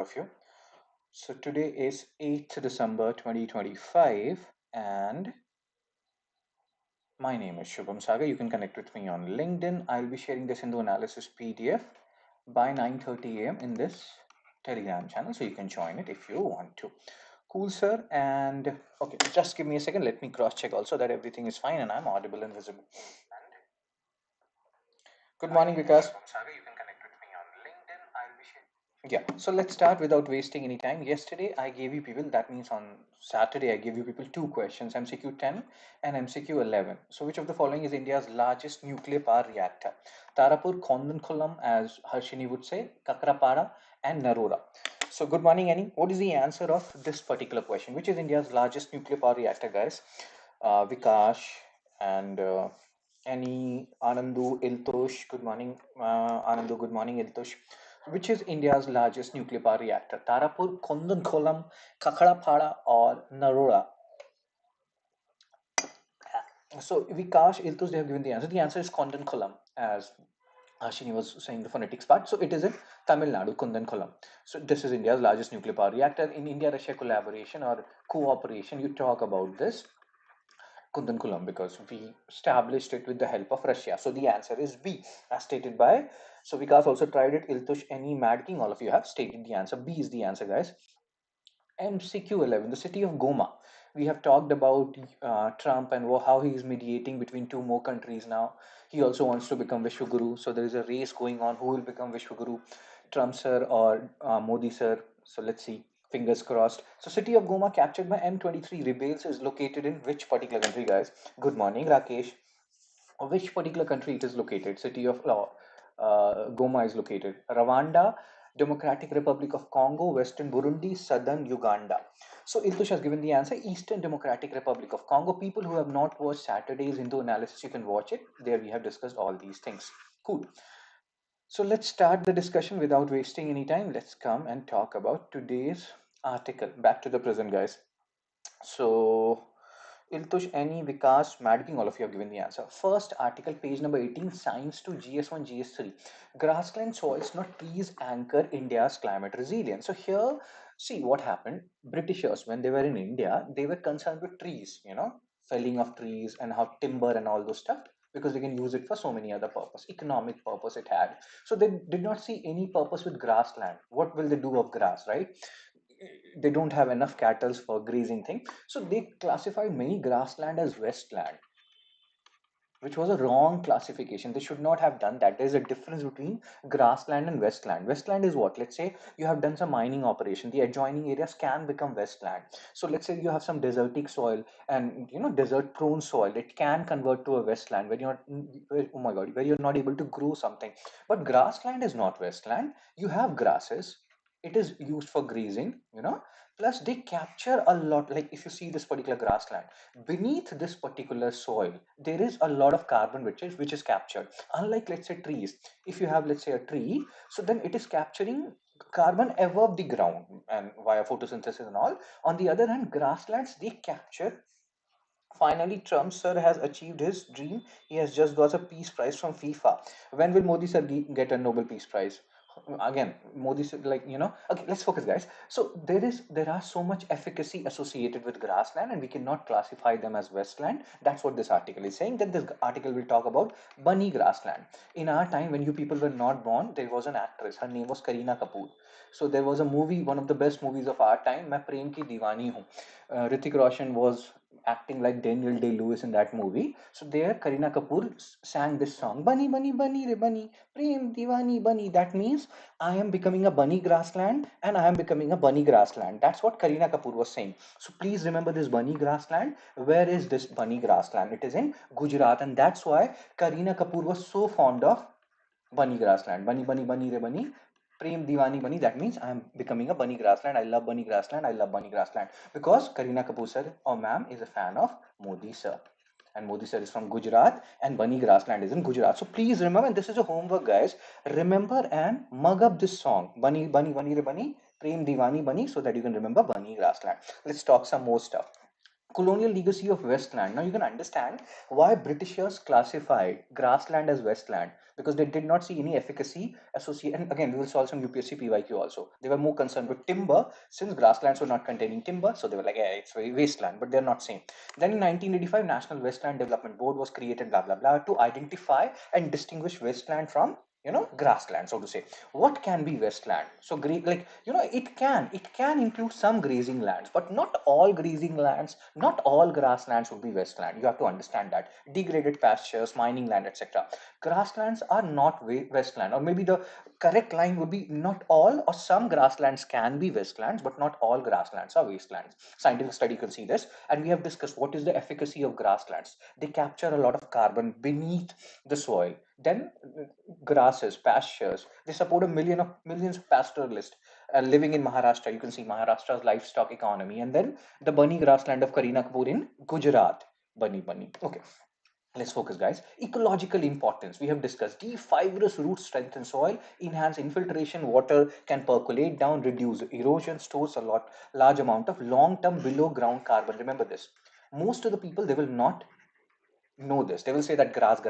of you. So today is 8th December 2025 and my name is Shubham Sagar. You can connect with me on LinkedIn. I'll be sharing this Hindu analysis PDF by 9:30 a.m. in this Telegram channel, so you can join it if you want to. Cool, sir. And okay, just give me a second. Let me cross check also that everything is fine and I'm audible and visible. Good morning, Vikas. Yeah, so let's start without wasting any time. Yesterday, I gave you people, that means on Saturday, I gave you people two questions, MCQ 10 and MCQ 11. So, which of the following is India's largest nuclear power reactor? Tarapur, Kondankulam, as Harshini would say, Kakrapara, and Narora. So, good morning, Annie. What is the answer of this particular question? Which is India's largest nuclear power reactor, guys? Vikash and Annie, Anandu, Iltush. Good morning, Anandu. Good morning, Iltush. Which is India's largest nuclear power reactor? Tarapur, Kondankulam, Kakkadapada, or Narora? So Vikash, Iltush, they have given the answer. The answer is Kondankulam, as Ashini was saying the phonetics part. So it is in Tamil Nadu, Kundankulam. So this is India's largest nuclear power reactor. In India-Russia collaboration or cooperation, you talk about this Kundankulam because we established it with the help of Russia. So the answer is B, as stated by. So Vikas also tried it. Iltush, any Mad King, all of you have stated the answer. B is the answer, guys. MCQ 11, the city of Goma. We have talked about Trump and how he is mediating between two more countries now. He also wants to become Vishwaguru. So there is a race going on who will become Vishwaguru, Trump sir or Modi sir. So let's see. Fingers crossed. So city of Goma captured by M23 rebels is located in which particular country, guys? Good morning, Rakesh. Which particular country it is located? City of Goma is located. Rwanda, Democratic Republic of Congo, Western Burundi, Southern Uganda. So Iltush has given the answer, Eastern Democratic Republic of Congo. People who have not watched Saturday's Hindu analysis, you can watch it. There we have discussed all these things. Cool. So let's start the discussion without wasting any time. Let's come and talk about today's article. Back to the present, guys. So Iltush, Any, Vikas, Madking, all of you have given the answer. First article, page number 18, Science to GS1, GS3. Grassland soils, not trees, anchor India's climate resilience. So here, see what happened. Britishers, when they were in India, they were concerned with trees, felling of trees and how timber and all those stuff, because they can use it for so many other purpose, economic purpose it had. So they did not see any purpose with grassland. What will they do of grass, right? They don't have enough cattle for grazing thing, so they classified many grassland as westland, which was a wrong classification. They should not have done that. There's a difference between grassland and westland. Westland is what, let's say you have done some mining operation, the adjoining areas can become westland. So let's say you have some desertic soil and desert prone soil, it can convert to a westland where you're oh my god, where you're not able to grow something. But grassland is not westland. You have grasses, it is used for grazing, plus they capture a lot. Like if you see this particular grassland, beneath this particular soil there is a lot of carbon which is captured, unlike let's say trees. If you have, let's say, a tree, so then it is capturing carbon above the ground and via photosynthesis and all. On the other hand, grasslands, they capture. Finally, Trump sir has achieved his dream. He has just got a peace prize from FIFA. When will Modi sir get a Nobel Peace Prize? Again, Modi sir, okay, let's focus, guys. So there are so much efficacy associated with grassland, and we cannot classify them as westland. That's what this article is saying. That this article will talk about bunny grassland. In our time, when you people were not born, there was an actress. Her name was Kareena Kapoor. So there was a movie, one of the best movies of our time, "मैं प्रेम की दीवानी हूँ." Hrithik Roshan was acting like Daniel Day-Lewis in that movie. So there, Kareena Kapoor sang this song, "Bunny, bunny, bunny, re bunny, prem divani bunny." That means I am becoming a bunny grassland and I am becoming a bunny grassland. That's what Kareena Kapoor was saying. So please remember this bunny grassland. Where is this bunny grassland? It is in Gujarat, and that's why Kareena Kapoor was so fond of bunny grassland. Bunny, bunny, bunny, re bunny. Prem Diwani Bunny, that means I am becoming a bunny grassland. I love bunny grassland. I love bunny grassland. Because Kareena Kapoor sir or ma'am is a fan of Modi sir. And Modi sir is from Gujarat and bunny grassland is in Gujarat. So please remember, and this is a homework, guys. Remember and mug up this song. Bunny, bunny, bunny, re bunny. Prem Diwani Bunny, so that you can remember bunny grassland. Let's talk some more stuff. Colonial legacy of Westland. Now you can understand why Britishers classified grassland as Westland, because they did not see any efficacy associated. And again, we will solve some UPSC PYQ also. They were more concerned with timber, since grasslands were not containing timber, so they were like, yeah, it's very wasteland, but they're not same. Then in 1985, National Westland Development Board was created, blah blah blah, to identify and distinguish Westland from grassland, so to say. What can be Westland? So like it can include some grazing lands, but not all grazing lands, not all grasslands would be Westland. You have to understand that. Degraded pastures, mining land, etc. Grasslands are not Westland, or maybe the correct line would be not all, or some grasslands can be Westlands, but not all grasslands are wastelands. Scientific study can see this, and we have discussed what is the efficacy of grasslands. They capture a lot of carbon beneath the soil. Then grasses, pastures. They support millions of pastoralists living in Maharashtra. You can see Maharashtra's livestock economy, and then the bunny grassland of Karina Kapoor in Gujarat. Bunny. Okay. Let's focus, guys. Ecological importance. We have discussed deep fibrous roots strengthen soil, enhance infiltration, water can percolate down, reduce erosion, stores large amount of long-term below ground carbon. Remember this. Most of the people, they will not know this. They will say that grass,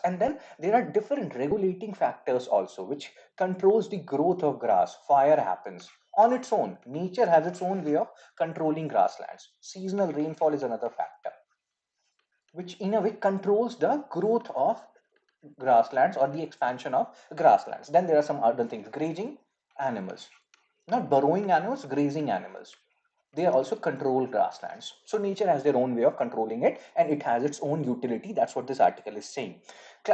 and then there are different regulating factors also which controls the growth of grass. Fire happens on its own. Nature has its own way of controlling grasslands. Seasonal rainfall is another factor which in a way controls the growth of grasslands or the expansion of grasslands. Then there are some other things. Grazing animals, not burrowing animals, grazing animals, they also control grasslands. So nature has their own way of controlling it, and it has its own utility. That's what this article is saying.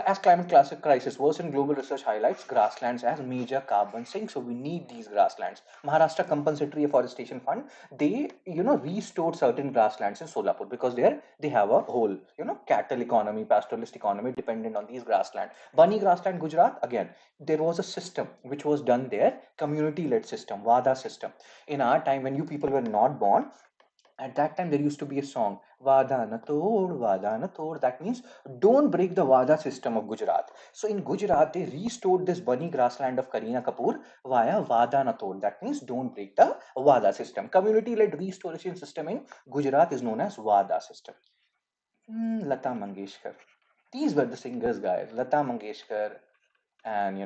As climate crisis worsen, global research highlights grasslands as major carbon sink. So we need these grasslands. Maharashtra Compensatory Afforestation Fund, they restored certain grasslands in Solapur, because they have a whole cattle economy, pastoralist economy dependent on these grassland. Bunny grassland, Gujarat, again there was a system which was done there, community led system, Vada system. In our time, when you people were not born, at that time there used to be a song, Vada na tod, Vada na tod. That means don't break the Vada system of Gujarat. So in Gujarat, they restored this bunny grassland of Karina Kapoor via Vada na tod. That means don't break the Vada system. Community led restoration system in Gujarat is known as Vada system. Lata Mangeshkar, these were the singers, guys. Lata Mangeshkar, and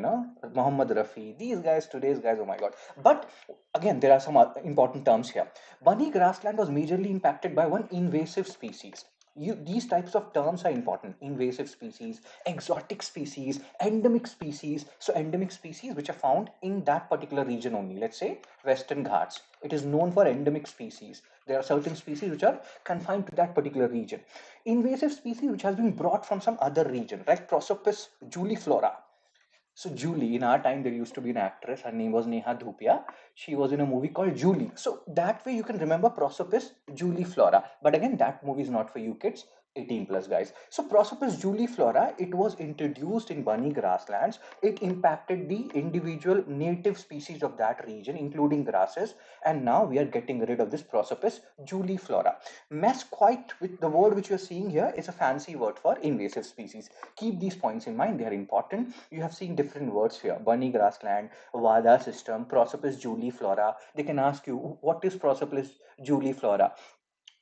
Muhammad Rafi, these guys, today's guys, oh my god. But again, there are some important terms here. Bunny grassland was majorly impacted by one invasive species. These types of terms are important: invasive species, exotic species, endemic species. So endemic species which are found in that particular region only. Let's say Western Ghats, it is known for endemic species. There are certain species which are confined to that particular region. Invasive species which has been brought from some other region, like Prosopis juliflora. So Julie, in our time, there used to be an actress. Her name was Neha Dhupia. She was in a movie called Julie. So that way you can remember Prosopis juliflora. But again, that movie is not for you kids. 18 plus, guys. So Prosopis juliflora, it was introduced in bunny grasslands. It impacted the individual native species of that region, including grasses. And now we are getting rid of this Prosopis juliflora. Mesquite, with the word which you are seeing here, is a fancy word for invasive species. Keep these points in mind. They are important. You have seen different words here: bunny grassland, Vada system, Prosopis juliflora. They can ask you, what is Prosopis juliflora?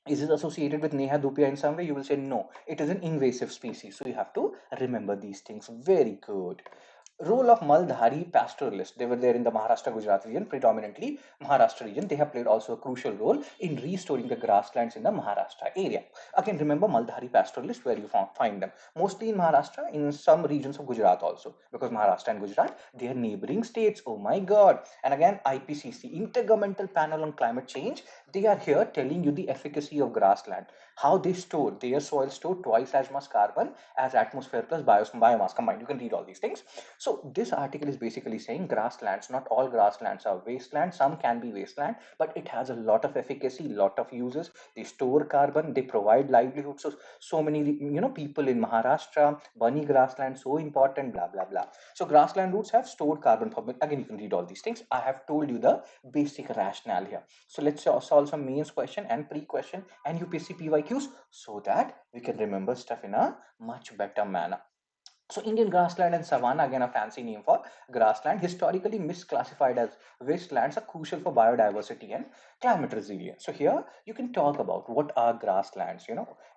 Is it associated with Neha Dhupia in some way? You will say no, it is an invasive species. So you have to remember these things. Very good. Role of Maldhari pastoralists. They were there in the Maharashtra Gujarat region, predominantly Maharashtra region. They have played also a crucial role in restoring the grasslands in the Maharashtra area. Again, remember Maldhari pastoralists, where you find them mostly in Maharashtra, in some regions of Gujarat also, because Maharashtra and Gujarat, they are neighboring states. Oh my god. And again, IPCC, Intergovernmental Panel on Climate Change, they are here telling you the efficacy of grassland, how they store their soil, store twice as much carbon as atmosphere plus biomass combined. You can read all these things. So this article is basically saying grasslands, not all grasslands are wasteland. Some can be wasteland, but it has a lot of efficacy, lot of uses. They store carbon, they provide livelihood. So many people in Maharashtra, bunny grassland, so important, blah blah blah. So grassland roots have stored carbon. Again, you can read all these things. I have told you the basic rationale here. So let's solve some mains question and pre-question and UPSC PYQs, so that we can remember stuff in a much better manner. So Indian grassland and savanna, again a fancy name for grassland, historically misclassified as wastelands, are crucial for biodiversity and climate resilience. So here you can talk about what are grasslands,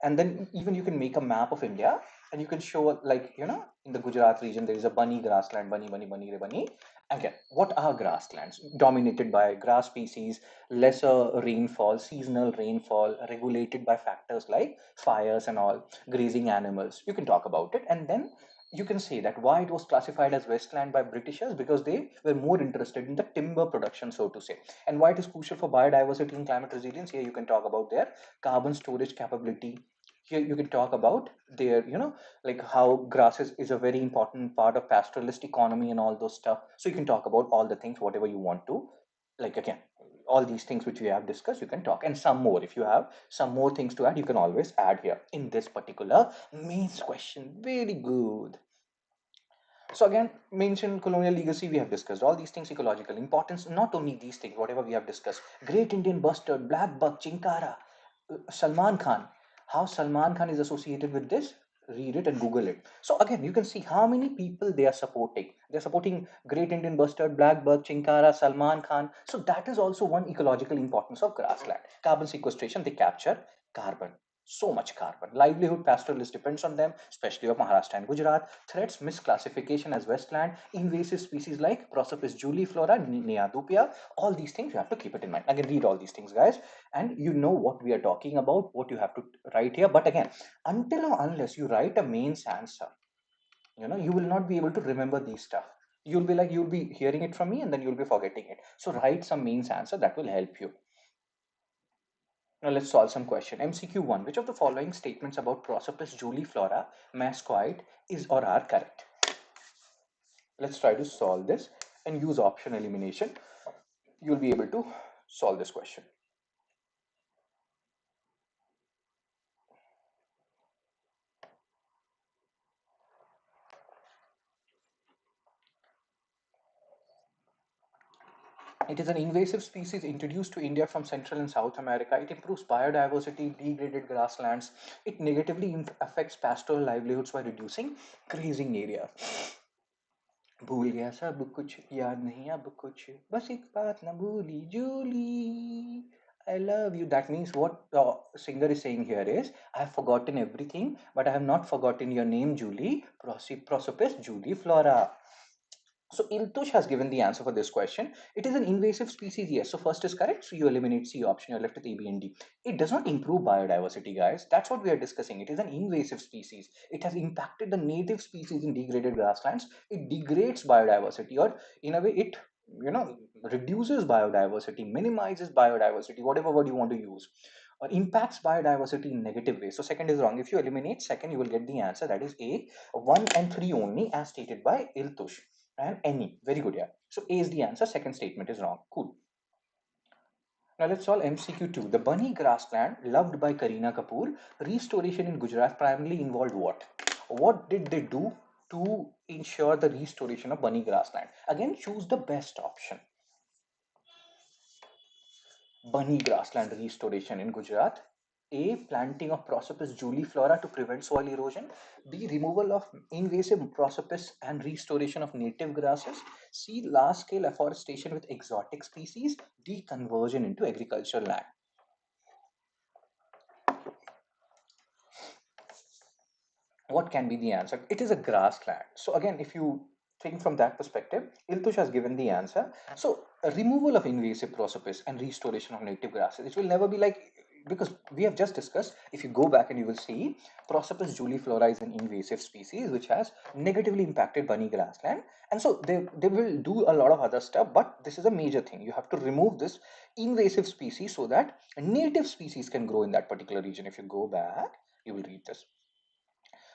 and then even you can make a map of India and you can show, like, in the Gujarat region there is a bunny grassland, bunny, bunny, bunny, re, bunny. Again, what are grasslands? Dominated by grass species, lesser rainfall, seasonal rainfall, regulated by factors like fires and all, grazing animals. You can talk about it, and then you can say that why it was classified as wasteland by Britishers, because they were more interested in the timber production, so to say. And why it is crucial for biodiversity and climate resilience, here you can talk about their carbon storage capability. Here you can talk about their, like how grasses is a very important part of pastoralist economy and all those stuff. So you can talk about all the things, whatever you want to, like, again, all these things which we have discussed, you can talk, and some more. If you have some more things to add, you can always add here in this particular mains question. Very good. So again, mention colonial legacy, we have discussed all these things, ecological importance, not only these things, whatever we have discussed. Great Indian bustard, black buck, chinkara, Salman Khan. How Salman Khan is associated with this? Read it and Google it. So again, you can see how many people they are supporting. They're supporting Great Indian bustard, black buck, chinkara, Salman Khan. So that is also one ecological importance of grassland. Carbon sequestration, they capture carbon, so much carbon. Livelihood pastoralist depends on them, especially of Maharashtra and Gujarat. Threats, misclassification as westland, invasive species like Prosopis juliflora, Neadupia. All these things you have to keep it in mind. Again, read all these things, guys, and you know what we are talking about, what you have to write here. But again, until or unless you write a mains answer, you will not be able to remember these stuff. You'll be hearing it from me and then you'll be forgetting it. So write some mains answer, that will help you. Now let's solve some question. MCQ 1. Which of the following statements about Prosopis juliflora mascoid is or are correct? Let's try to solve this and use option elimination. You'll be able to solve this question. It is an invasive species introduced to India from Central and South America. It improves biodiversity, degraded grasslands. It negatively affects pastoral livelihoods by reducing grazing area. भूल गया सब कुछ याद नहीं अब कुछ बस एक बात ना भूली Jully I love you. That means what the singer is saying here is, I have forgotten everything, but I have not forgotten your name, Julie. Prosopis Julie Flora. So Iltush has given the answer for this question. It is an invasive species, yes. So first is correct. So you eliminate C option. You're left with A, B, and D. It does not improve biodiversity, guys. That's what we are discussing. It is an invasive species. It has impacted the native species in degraded grasslands. It degrades biodiversity, or in a way, it reduces biodiversity, minimizes biodiversity, whatever word you want to use, or impacts biodiversity in negative ways. So second is wrong. If you eliminate second, you will get the answer, that is A, 1 and 3 only, as stated by Iltush and any. Very good, yeah. So A is the answer. Second statement is wrong. Cool. Now let's solve MCQ 2. The bunny grassland loved by Kareena Kapoor, restoration in Gujarat primarily involved what? What did they do to ensure the restoration of bunny grassland? Again, choose the best option. Bunny grassland restoration in Gujarat. A. Planting of Prosopis juliflora to prevent soil erosion. B. Removal of invasive Prosopis and restoration of native grasses. C. Large scale afforestation with exotic species. D. Conversion into agricultural land. What can be the answer? It is a grassland. So again, if you think from that perspective, Iltush has given the answer. So a removal of invasive prosopis and restoration of native grasses, it will never be like, because we have just discussed, if you go back and you will see, Prosopis juliflora is an invasive species which has negatively impacted bunny grassland, and so they will do a lot of other stuff, but this is a major thing. You have to remove this invasive species so that native species can grow in that particular region. If you go back, you will read this.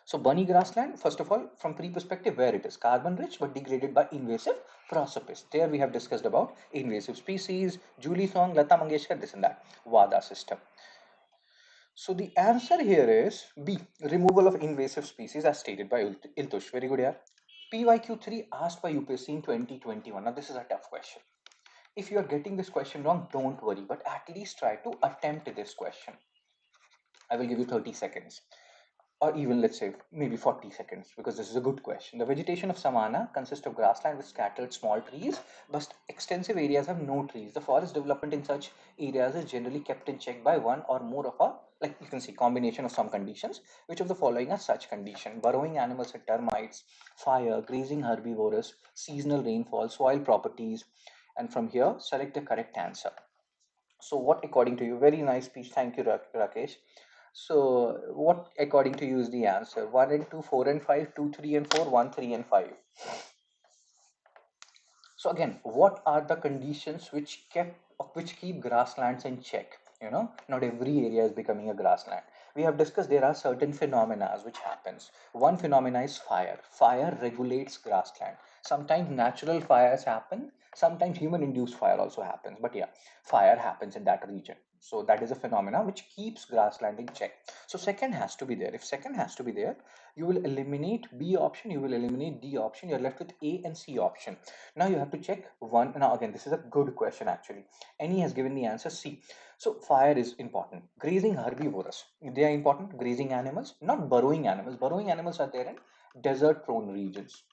So bunny grassland, first of all, from tree perspective, where it is carbon rich but degraded by invasive prosopis. There we have discussed about invasive species, Julie Song, Lata Mangeshkar, this and that, WADA system. So the answer here is B, removal of invasive species as stated by Iltush. Very good, yeah. PYQ 3 asked by UPSC in 2021. Now this is a tough question. If you are getting this question wrong, don't worry, but at least try to attempt this question. I will give you 30 seconds. or even let's say maybe 40 seconds, because this is a good question. The vegetation of savanna consists of grassland with scattered small trees, but extensive areas have no trees. The forest development in such areas is generally kept in check by one or more of a, like you can see, combination of some conditions. Which of the following are such condition? Burrowing animals and termites, fire, grazing herbivores, seasonal rainfall, soil properties. And from here, select the correct answer. So what according to you? Very nice speech. Thank you, Rakesh. So what according to you is the answer? 1 and 2, 4 and 5, 2, 3 and 4, 1, 3 and 5. So again, what are the conditions which keep grasslands in check? You know, not every area is becoming a grassland. We have discussed there are certain phenomena which happens. One phenomena is fire. Fire regulates grassland. Sometimes natural fires happen. Sometimes human-induced fire also happens. But yeah, fire happens in that region. So that is a phenomena which keeps grassland in check. So second has to be there. If second has to be there, you will eliminate B option, you will eliminate D option. You're left with A and C option. Now you have to check one. Now again, this is a good question actually. Any has given the answer C. So fire is important. Grazing herbivores, they are important. Grazing animals, not burrowing animals. Burrowing animals are there in desert prone regions.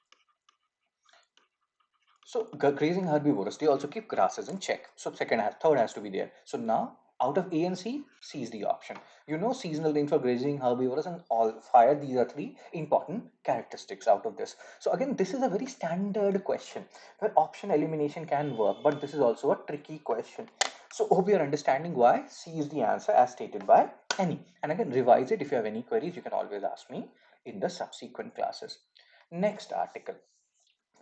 So grazing herbivores, they also keep grasses in check. So third has to be there. So now out of A and C, C is the option. You know, seasonal rainfall, grazing herbivores, and all fire. These are three important characteristics out of this. So again, this is a very standard question where option elimination can work, but this is also a tricky question. So hope you're understanding why C is the answer as stated by any. And again, revise it. If you have any queries, you can always ask me in the subsequent classes. Next article.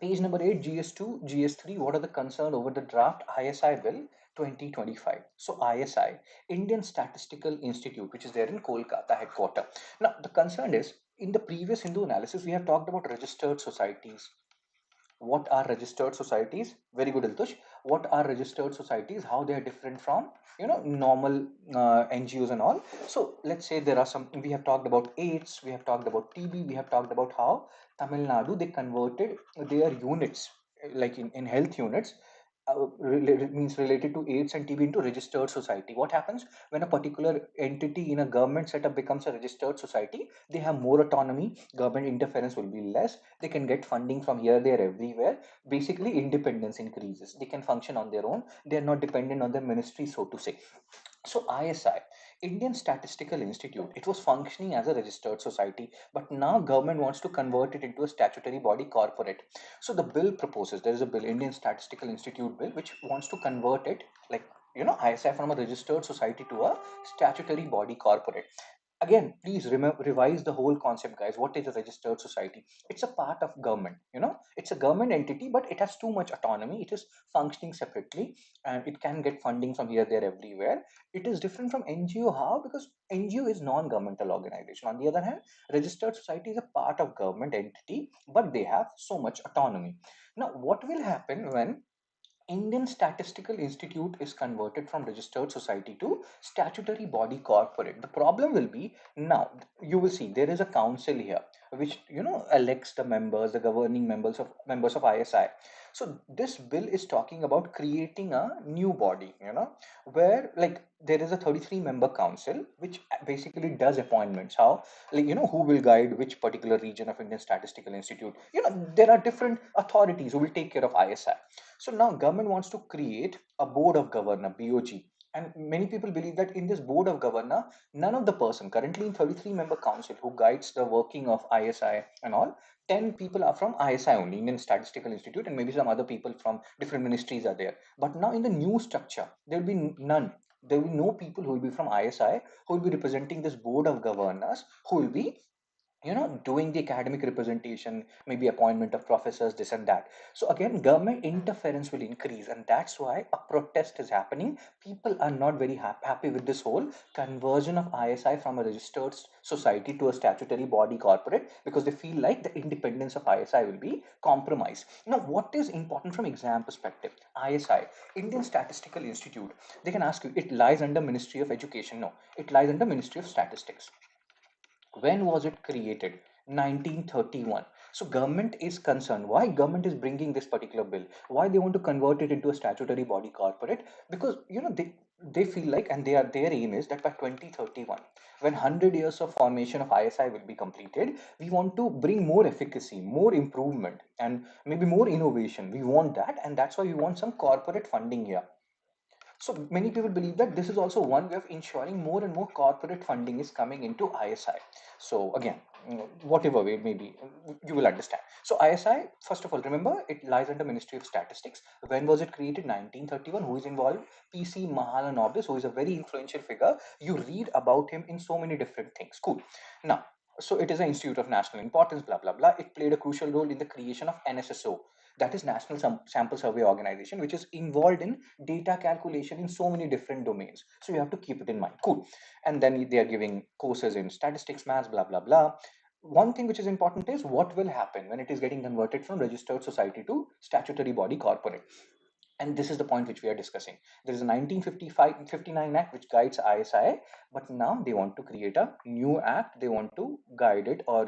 Page number 8, GS2, GS3, what are the concern over the draft ISI bill 2025? So ISI, Indian Statistical Institute, which is there in Kolkata headquarter. Now, the concern is, in the previous Hindu analysis, we have talked about registered societies. What are registered societies? Very good, Iltush. What are registered societies? How they are different from, you know, normal NGOs and all. So let's say there are some, we have talked about AIDS, we have talked about TB, we have talked about how Tamil Nadu, they converted their units, like in health units, means related to AIDS and TB into registered society. What happens when a particular entity in a government setup becomes a registered society? They have more autonomy, government interference will be less, they can get funding from here, there, everywhere. Basically, independence increases. They can function on their own. They are not dependent on the ministry, so to say. So ISI, Indian Statistical Institute, it was functioning as a registered society, but now government wants to convert it into a statutory body corporate. So the bill proposes, there is a bill, Indian Statistical Institute bill, which wants to convert it, like, you know, ISI from a registered society to a statutory body corporate. Again, please remember, revise the whole concept, guys. What is a registered society? It's a part of government, you know, it's a government entity, but it has too much autonomy. It is functioning separately, and it can get funding from here, there, everywhere. It is different from NGO. How? Because NGO is non-governmental organization. On the other hand, registered society is a part of government entity, but they have so much autonomy. Now what will happen when Indian Statistical Institute is converted from registered society to statutory body corporate? The problem will be, now you will see there is a council here which, you know, elects the members, the governing members of ISI. So this bill is talking about creating a new body, you know, where like there is a 33 member council which basically does appointments. How? Like, you know, who will guide which particular region of Indian Statistical Institute? You know, there are different authorities who will take care of ISI. So now government wants to create a board of governor, BOG. And many people believe that in this board of governor, none of the person currently in 33 member council who guides the working of ISI and all, 10 people are from ISI only, Indian Statistical Institute, and maybe some other people from different ministries are there. But now in the new structure, there will be none. There will be no people who will be from ISI who will be representing this board of governors, who will be, you know, doing the academic representation, maybe appointment of professors, this and that. So again, government interference will increase, and that's why a protest is happening. People are not very happy with this whole conversion of ISI from a registered society to a statutory body corporate, because they feel like the independence of ISI will be compromised. Now what is important from exam perspective? ISI, Indian Statistical Institute, they can ask you, it lies under Ministry of Education? No, it lies under Ministry of Statistics. When was it created? 1931. So government is concerned. Why government is bringing this particular bill? Why they want to convert it into a statutory body corporate? Because, you know, they, they feel like, and their aim is that by 2031, when 100 years of formation of ISI will be completed, we want to bring more efficacy, more improvement, and maybe more innovation. We want that, and that's why we want some corporate funding here. So many people believe that this is also one way of ensuring more and more corporate funding is coming into ISI. So again, whatever way it may be, you will understand. So ISI, first of all, remember it lies under Ministry of Statistics. When was it created? 1931. Who is involved? PC Mahalanobis, who is a very influential figure. You read about him in so many different things. Cool. Now, so it is an institute of national importance, blah blah blah. It played a crucial role in the creation of NSSO, that is National Sample Survey Organization, which is involved in data calculation in so many different domains. So you have to keep it in mind. Cool. And then they are giving courses in statistics, maths, blah blah blah. One thing which is important is what will happen when it is getting converted from registered society to statutory body corporate. And this is the point which we are discussing. There is a 1959 act which guides ISI, but now they want to create a new act. They want to guide it, or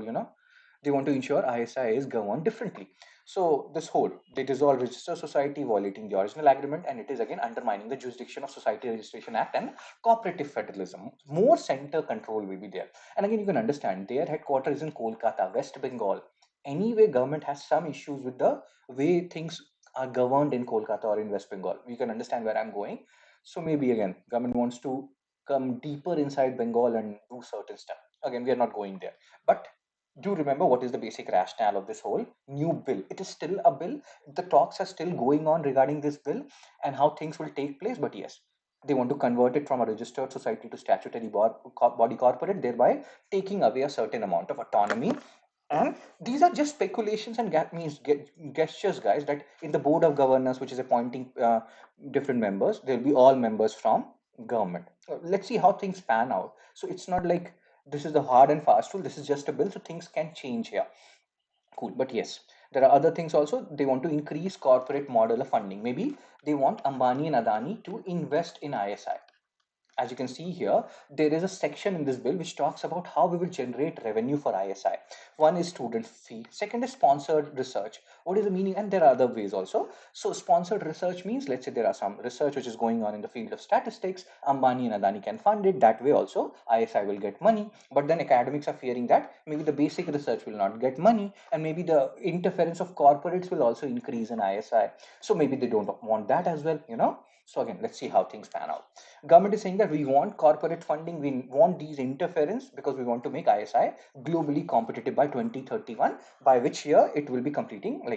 they want to ensure ISI is governed differently. So this whole, they dissolve register society, violating the original agreement, and it is again undermining the jurisdiction of Society Registration Act and cooperative federalism. More center control will be there. And again, you can understand their headquarters is in Kolkata, West Bengal. Anyway, government has some issues with the way things are governed in Kolkata or in West Bengal. You can understand where I'm going. So maybe again, government wants to come deeper inside Bengal and do certain stuff. Again, we are not going there. But do remember what is the basic rationale of this whole new bill. It is still a bill. The talks are still going on regarding this bill and how things will take place. But yes, they want to convert it from a registered society to statutory body corporate, thereby taking away a certain amount of autonomy. And these are just speculations and gestures, guys, that in the board of governors, which is appointing different members, there'll be all members from government. Let's see how things pan out. So it's not like this is the hard and fast rule. This is just a bill, so things can change here. Cool. But yes, there are other things also. They want to increase corporate model of funding. Maybe they want Ambani and Adani to invest in ISI. As you can see here, there is a section in this bill which talks about how we will generate revenue for ISI. One is student fee, second is sponsored research. What is the meaning? And there are other ways also. So sponsored research means, let's say there are some research which is going on in the field of statistics, Ambani and Adani can fund it. That way also ISI will get money. But then academics are fearing that maybe the basic research will not get money, and maybe the interference of corporates will also increase in ISI. So maybe they don't want that as well. So again, let's see how things pan out. Government is saying that we want corporate funding, we want these interference because we want to make ISI globally competitive by 2031, by which year it will be completing, by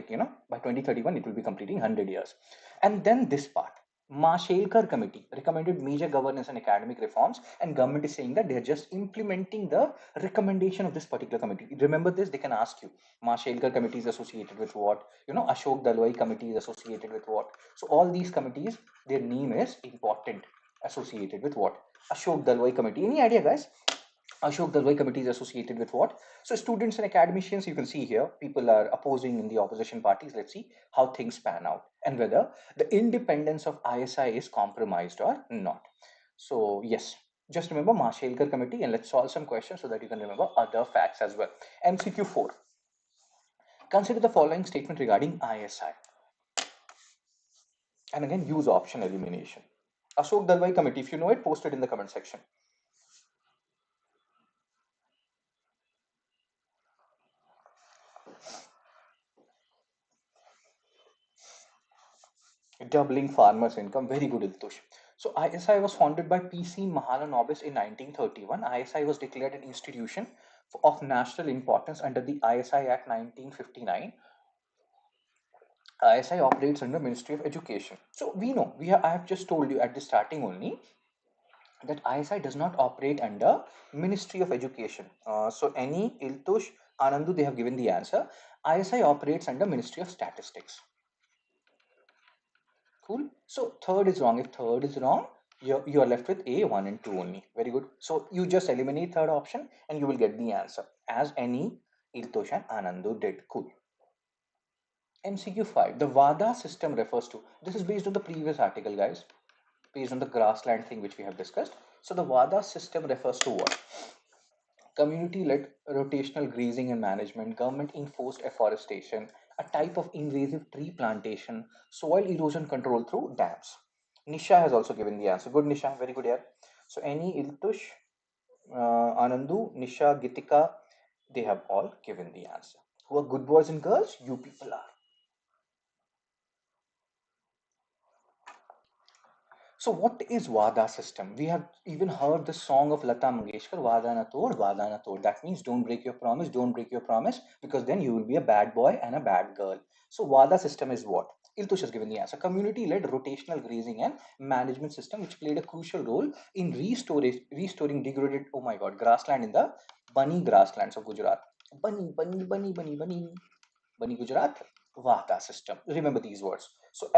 2031 it will be completing 100 years. And then this part, Mashelkar committee recommended major governance and academic reforms, and government is saying that they are just implementing the recommendation of this particular committee. Remember this, they can ask you, Mashelkar committee is associated with what, Ashok Dalwai committee is associated with what. So all these committees, their name is important, associated with what? Ashok Dalwai committee. Any idea, guys? Ashok Dalwai committee is associated with what? So students and academicians, you can see here, people are opposing in the opposition parties. Let's see how things pan out and whether the independence of ISI is compromised or not. So yes, just remember Mashelkar committee, and let's solve some questions so that you can remember other facts as well. MCQ 4. Consider the following statement regarding ISI. And again, use option elimination. Ashok Dalwai committee, if you know it, post it in the comment section. Doubling farmers' income. Very good, Iltush. So ISI was founded by PC Mahalanobis in 1931. ISI was declared an institution of national importance under the ISI Act 1959. ISI operates under Ministry of Education. So we know, I have just told you at the starting only that ISI does not operate under Ministry of Education. So any Iltush, Anandu, they have given the answer. ISI operates under Ministry of Statistics. Cool. So third is wrong. If third is wrong, you are left with A, 1 and 2 only. Very good. So you just eliminate third option and you will get the answer, as any Iltosh and Anandu did. Cool. MCQ 5. The VADA system refers to. This is based on the previous article, guys. Based on the grassland thing which we have discussed. So the VADA system refers to what? Community-led rotational grazing and management, government-enforced afforestation, a type of invasive tree plantation, soil erosion control through dams. Nisha has also given the answer. Good, Nisha. Very good here. So any Iltush, Anandu, Nisha, Gitika, they have all given the answer. Who are good boys and girls? You people are. So what is Vada system? We have even heard the song of Lata Mangeshkar, Vada na tod, Vada na tod. That means don't break your promise, don't break your promise, because then you will be a bad boy and a bad girl. So Vada system is what? Iltush has given the answer. Community-led rotational grazing and management system, which played a crucial role in restoring degraded, oh my god, grassland in the bunny grasslands of Gujarat. Bunny, bunny, bunny, bunny, bunny. Bani Gujarat, Vata system. Remember these words. So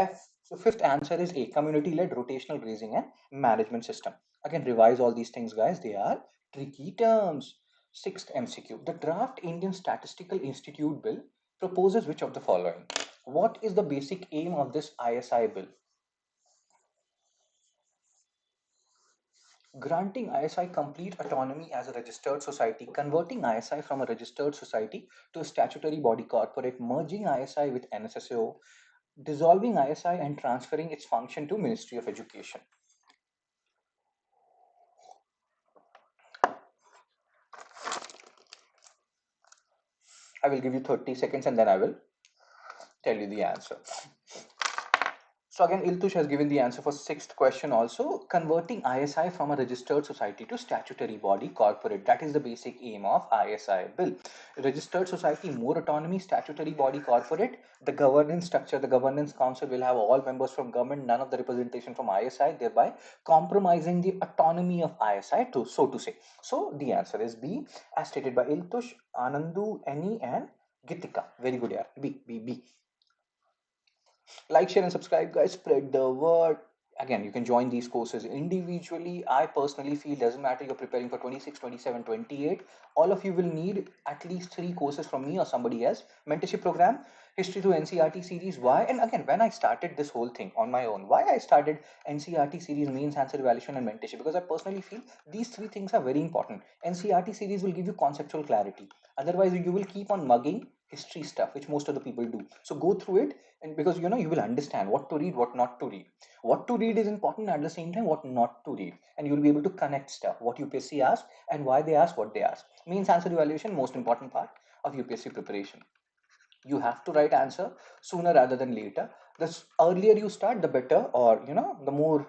fifth answer is A, community-led rotational grazing and management system. Again, revise all these things, guys. They are tricky terms. Sixth MCQ. The draft Indian Statistical Institute bill proposes which of the following? What is the basic aim of this ISI bill? Granting ISI complete autonomy as a registered society, converting ISI from a registered society to a statutory body corporate, merging ISI with NSSO, dissolving ISI and transferring its function to Ministry of Education. I will give you 30 seconds and then I will tell you the answer. So again, Iltush has given the answer for sixth question also. Converting ISI from a registered society to statutory body corporate. That is the basic aim of ISI bill. Registered society, more autonomy, statutory body corporate. The governance structure, the governance council will have all members from government, none of the representation from ISI, thereby compromising the autonomy of ISI to, so to say. So the answer is B, as stated by Iltush, Anandu, Annie and Gitika. Very good, yeah. B, B, B. Like, share and subscribe, guys. Spread the word. Again, you can join these courses individually. I personally feel doesn't matter you're preparing for 26, 27, 28. All of you will need at least 3 courses from me or somebody else. Mentorship program, history to NCRT series. Why? And again, when I started this whole thing on my own, why I started NCRT series, mains, answer evaluation and mentorship? Because I personally feel these 3 things are very important. NCRT series will give you conceptual clarity. Otherwise, you will keep on mugging history stuff, which most of the people do. So go through it, and because you will understand what to read, what not to read. What to read is important, at the same time what not to read, and you'll be able to connect stuff, what UPSC asked and why they asked what they asked. Means answer evaluation, most important part of UPSC preparation. You have to write answer sooner rather than later. The earlier you start, the better, or the more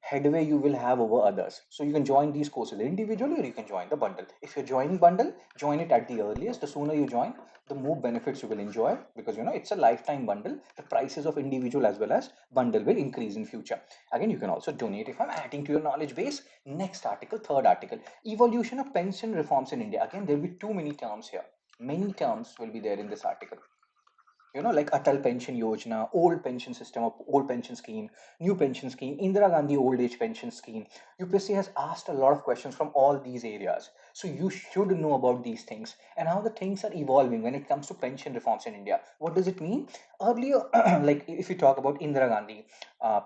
headway you will have over others. So you can join these courses individually or you can join the bundle. If you're joining bundle, join it at the earliest. The sooner you join, the more benefits you will enjoy, because it's a lifetime bundle. The prices of individual as well as bundle will increase in future. Again, you can also donate if I'm adding to your knowledge base. Next article, third article, evolution of pension reforms in India. Again, there will be too many terms here. Many terms will be there in this article. Like Atal Pension Yojana, old pension system of old pension scheme, new pension scheme, Indira Gandhi old age pension scheme. UPSC has asked a lot of questions from all these areas. So you should know about these things and how the things are evolving when it comes to pension reforms in India. What does it mean? Earlier, like if you talk about Indira Gandhi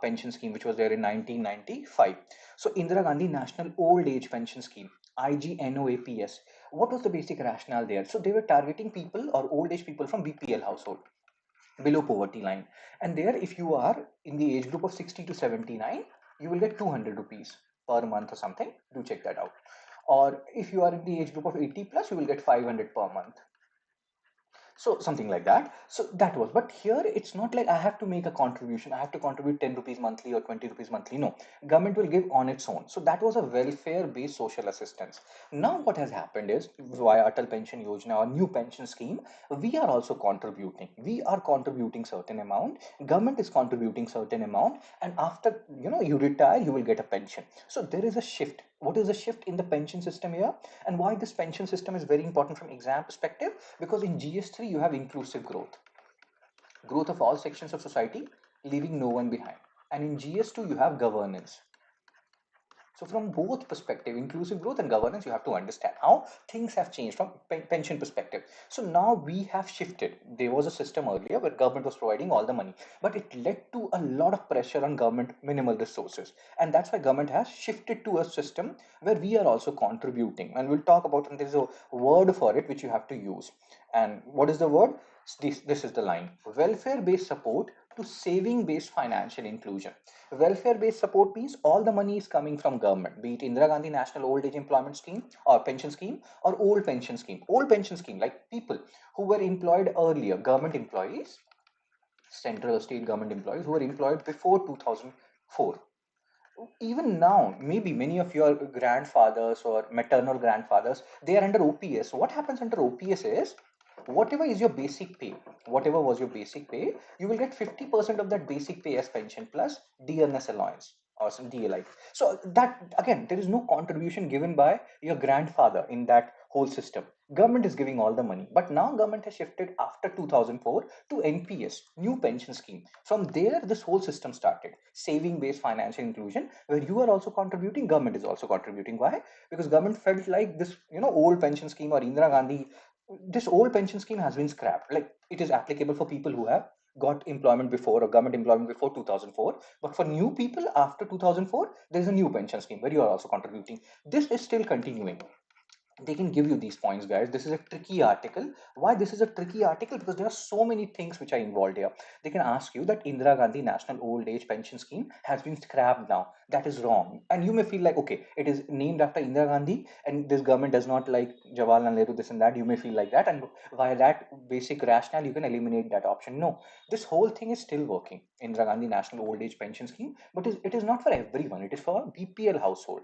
pension scheme, which was there in 1995. So Indira Gandhi National Old Age Pension Scheme, IGNOAPS. What was the basic rationale there? So they were targeting people or old age people from BPL household, below poverty line, and there if you are in the age group of 60 to 79, you will get 200 rupees per month or something. Do check that out. Or if you are in the age group of 80 plus, you will get 500 per month. So something like that. So that was, but here it's not like I have to make a contribution, I have to contribute 10 rupees monthly or 20 rupees monthly. No, government will give on its own. So that was a welfare based social assistance. Now what has happened is, via Atal Pension Yojana or new pension scheme, we are also contributing, we are contributing certain amount, government is contributing certain amount, and after you retire, you will get a pension. So there is a shift. What is the shift in the pension system here, and why this pension system is very important from exam perspective? Because in GS3 you have inclusive growth of all sections of society, leaving no one behind, and in GS2 you have governance. So from both perspective, inclusive growth and governance, you have to understand how things have changed from pension perspective. So now we have shifted. There was a system earlier where government was providing all the money, but it led to a lot of pressure on government minimal resources. And that's why government has shifted to a system where we are also contributing. And we'll talk about, and there's a word for it which you have to use. And what is the word? This is the line: welfare-based support to saving based financial inclusion. Welfare based support means all the money is coming from government, be it Indira Gandhi National Old Age Employment Scheme or pension scheme or old pension scheme. Old pension scheme, like people who were employed earlier, government employees, central or state government employees who were employed before 2004. Even now, maybe many of your grandfathers or maternal grandfathers, they are under OPS. What happens under OPS is, whatever is your basic pay, whatever was your basic pay, you will get 50% of that basic pay as pension plus dearness allowance or some DLI. So that, again, there is no contribution given by your grandfather in that whole system. Government is giving all the money, but now government has shifted after 2004 to NPS, new pension scheme. From there, this whole system started, saving based financial inclusion, where you are also contributing, government is also contributing. Why? Because government felt like this, old pension scheme or Indira Gandhi, this old pension scheme has been scrapped. Like, it is applicable for people who have got employment before or government employment before 2004, but for new people after 2004, there is a new pension scheme where you are also contributing. This is still continuing. They can give you these points, guys. This is a tricky article. Why this is a tricky article? Because there are so many things which are involved here. They can ask you that Indira Gandhi National Old Age Pension Scheme has been scrapped now. That is wrong, and you may feel like, okay, it is named after Indira Gandhi and this government does not like Jawaharlal Nehru, this and that. You may feel like that, and via that basic rationale you can eliminate that option. No, this whole thing is still working, Indira Gandhi National Old Age Pension Scheme, but it is not for everyone. It is for BPL household,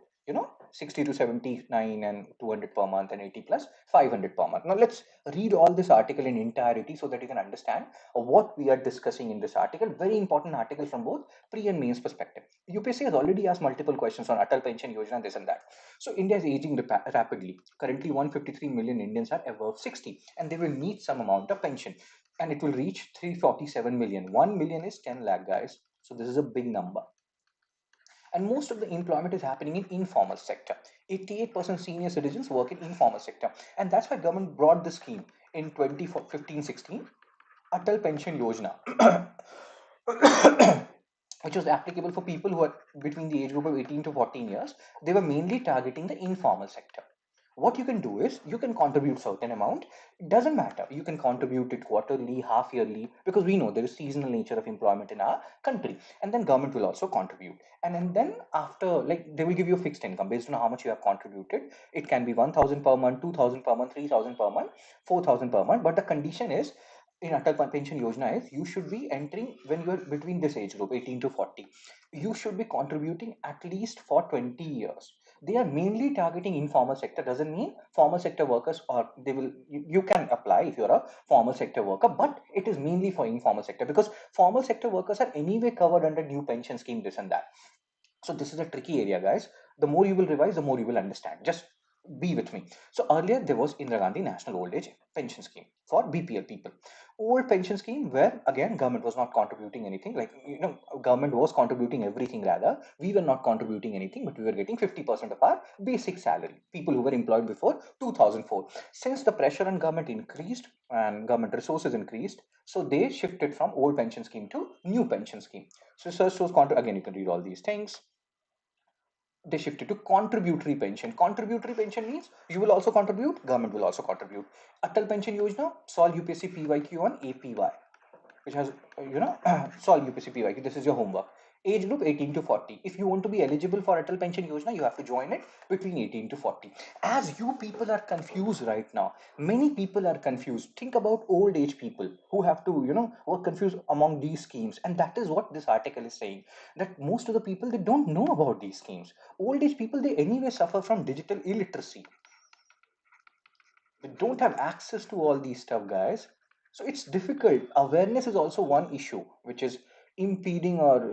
60 to 79 and 200 per month, and 80 plus 500 per month. Now let's read all this article in entirety so that you can understand what we are discussing in this article. Very important article from both pre and mains perspective. UPSC has already asked multiple questions on Atal Pension Yojana, this and that. So India is aging rapidly. Currently 153 million Indians are above 60 and they will need some amount of pension, and it will reach 347 million. 1 million is 10 lakh, guys. So this is a big number, and most of the employment is happening in informal sector. 88% senior citizens work in informal sector, and that's why government brought this scheme in 2015-16, Atal Pension Yojana, which was applicable for people who are between the age group of 18 to 14 years. They were mainly targeting the informal sector. What you can do is you can contribute certain amount. It doesn't matter, you can contribute it quarterly, half yearly, because we know there is seasonal nature of employment in our country, and then government will also contribute. And then after, like, they will give you a fixed income based on how much you have contributed. It can be 1000 per month, 2000 per month, 3000 per month, 4000 per month, but the condition is in Atal Pension Yojana is you should be entering when you are between this age group 18 to 40. You should be contributing at least for 20 years. They are mainly targeting informal sector. Doesn't mean formal sector workers, or they will, you can apply if you're a formal sector worker, but it is mainly for informal sector, because formal sector workers are anyway covered under new pension scheme, this and that. So this is a tricky area, guys. The more you will revise, the more you will understand. Just be with me. So earlier there was Indira Gandhi National Old Age Pension Scheme for BPL people. Old pension scheme where again government was not contributing anything. Like, government was contributing everything rather. We were not contributing anything, but we were getting 50% of our basic salary. People who were employed before 2004. Since the pressure on government increased and government resources increased, so they shifted from old pension scheme to new pension scheme. So research shows again, you can read all these things. They shifted to contributory pension. Contributory pension means you will also contribute, government will also contribute. Atal Pension Yojana, solve UPSC PYQ on APY, which has, solve UPSC PYQ. This is your homework. Age group 18 to 40. If you want to be eligible for Atal Pension Yojana, you have to join it between 18 to 40. As you people are confused right now, many people are confused. Think about old age people who have to, were confused among these schemes. And that is what this article is saying, that most of the people, they don't know about these schemes. Old age people, they anyway suffer from digital illiteracy. They don't have access to all these stuff, guys. So it's difficult. Awareness is also one issue which is impeding or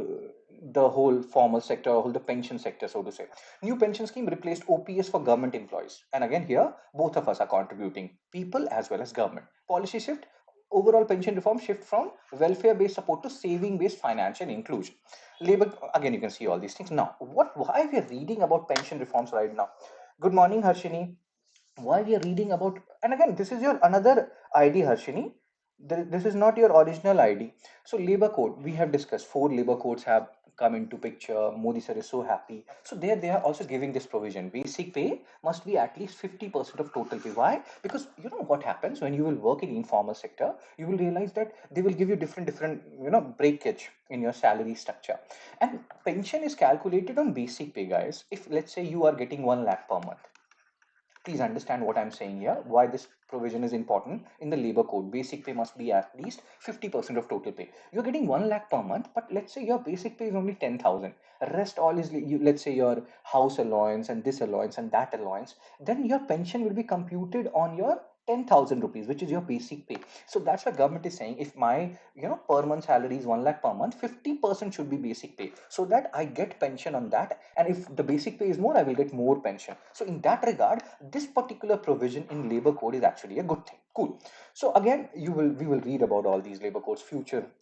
the whole formal sector, or whole the pension sector, so to say. New pension scheme replaced OPS for government employees, and again here both of us are contributing, people as well as government. Policy shift, overall pension reform shift from welfare based support to saving based financial inclusion. Labor, again you can see all these things. Now why we are reading about pension reforms right now? Good morning, Harshini. Why we are reading about, and again this is your another ID, Harshini. This is not your original ID. So labor code, we have discussed, 4 labor codes have come into picture. Modi sir is so happy. So there they are also giving this provision. Basic pay must be at least 50% of total pay. Why? Because you know what happens when you will work in informal sector, you will realize that they will give you different breakage in your salary structure. And pension is calculated on basic pay, guys. If let's say you are getting 1 lakh per month, please understand what I'm saying here, why this provision is important in the labor code. Basic pay must be at least 50% of total pay. You're getting 1 lakh per month, but let's say your basic pay is only 10,000. Rest all is, let's say your house allowance and this allowance and that allowance, then your pension will be computed on your 10,000 rupees, which is your basic pay. So that's why government is saying, if my per month salary is 1 lakh per month, 50% should be basic pay, so that I get pension on that. And if the basic pay is more, I will get more pension. So in that regard, this particular provision in labor code is actually a good thing. Cool. So again, we will read about all these labor codes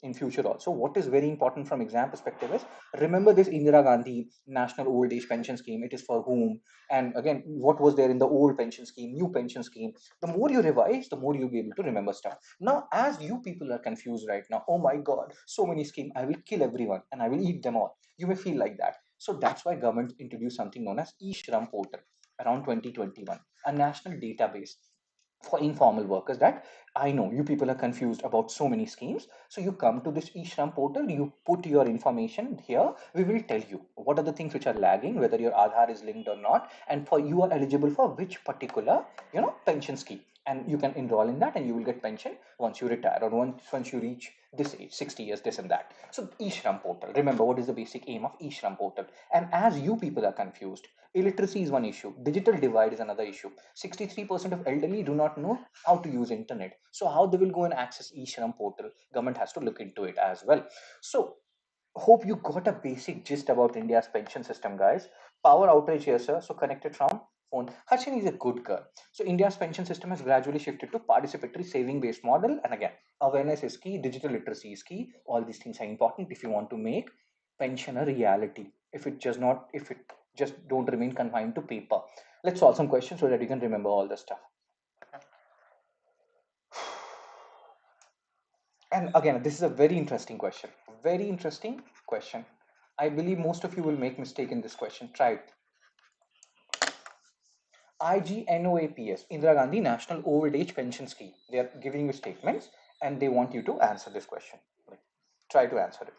in future also. What is very important from exam perspective is, remember this Indira Gandhi National Old Age Pension Scheme. It is for whom? And again, what was there in the old pension scheme, new pension scheme? The more you revise, the more you'll be able to remember stuff. Now, as you people are confused right now, oh my God, so many schemes, I will kill everyone and I will eat them all. You may feel like that. So that's why government introduced something known as e-Shram portal around 2021, a national database for informal workers. That I know you people are confused about so many schemes. So you come to this e-Shram portal, you put your information here. We will tell you what are the things which are lagging, whether your Aadhaar is linked or not, and for you are eligible for which particular pension scheme, and you can enroll in that and you will get pension once you retire, or once you reach this age, 60 years, this and that. So e-Shram portal, remember what is the basic aim of e-Shram portal. And as you people are confused, illiteracy is one issue, digital divide is another issue. 63% of elderly do not know how to use internet, so how they will go and access e-Shram portal? Government has to look into it as well. So hope you got a basic gist about India's pension system, guys. Power outage here, sir. So connected from phone. Harshini is a good girl. So India's pension system has gradually shifted to participatory saving-based model. And again, awareness is key, digital literacy is key. All these things are important if you want to make pension a reality. If it just don't remain confined to paper. Let's solve some questions so that you can remember all the stuff. And again, this is a very interesting question. Very interesting question. I believe most of you will make mistake in this question. Try it. IGNOAPS, Indira Gandhi National Old Age Pension Scheme. They are giving you statements and they want you to answer this question. Try to answer it.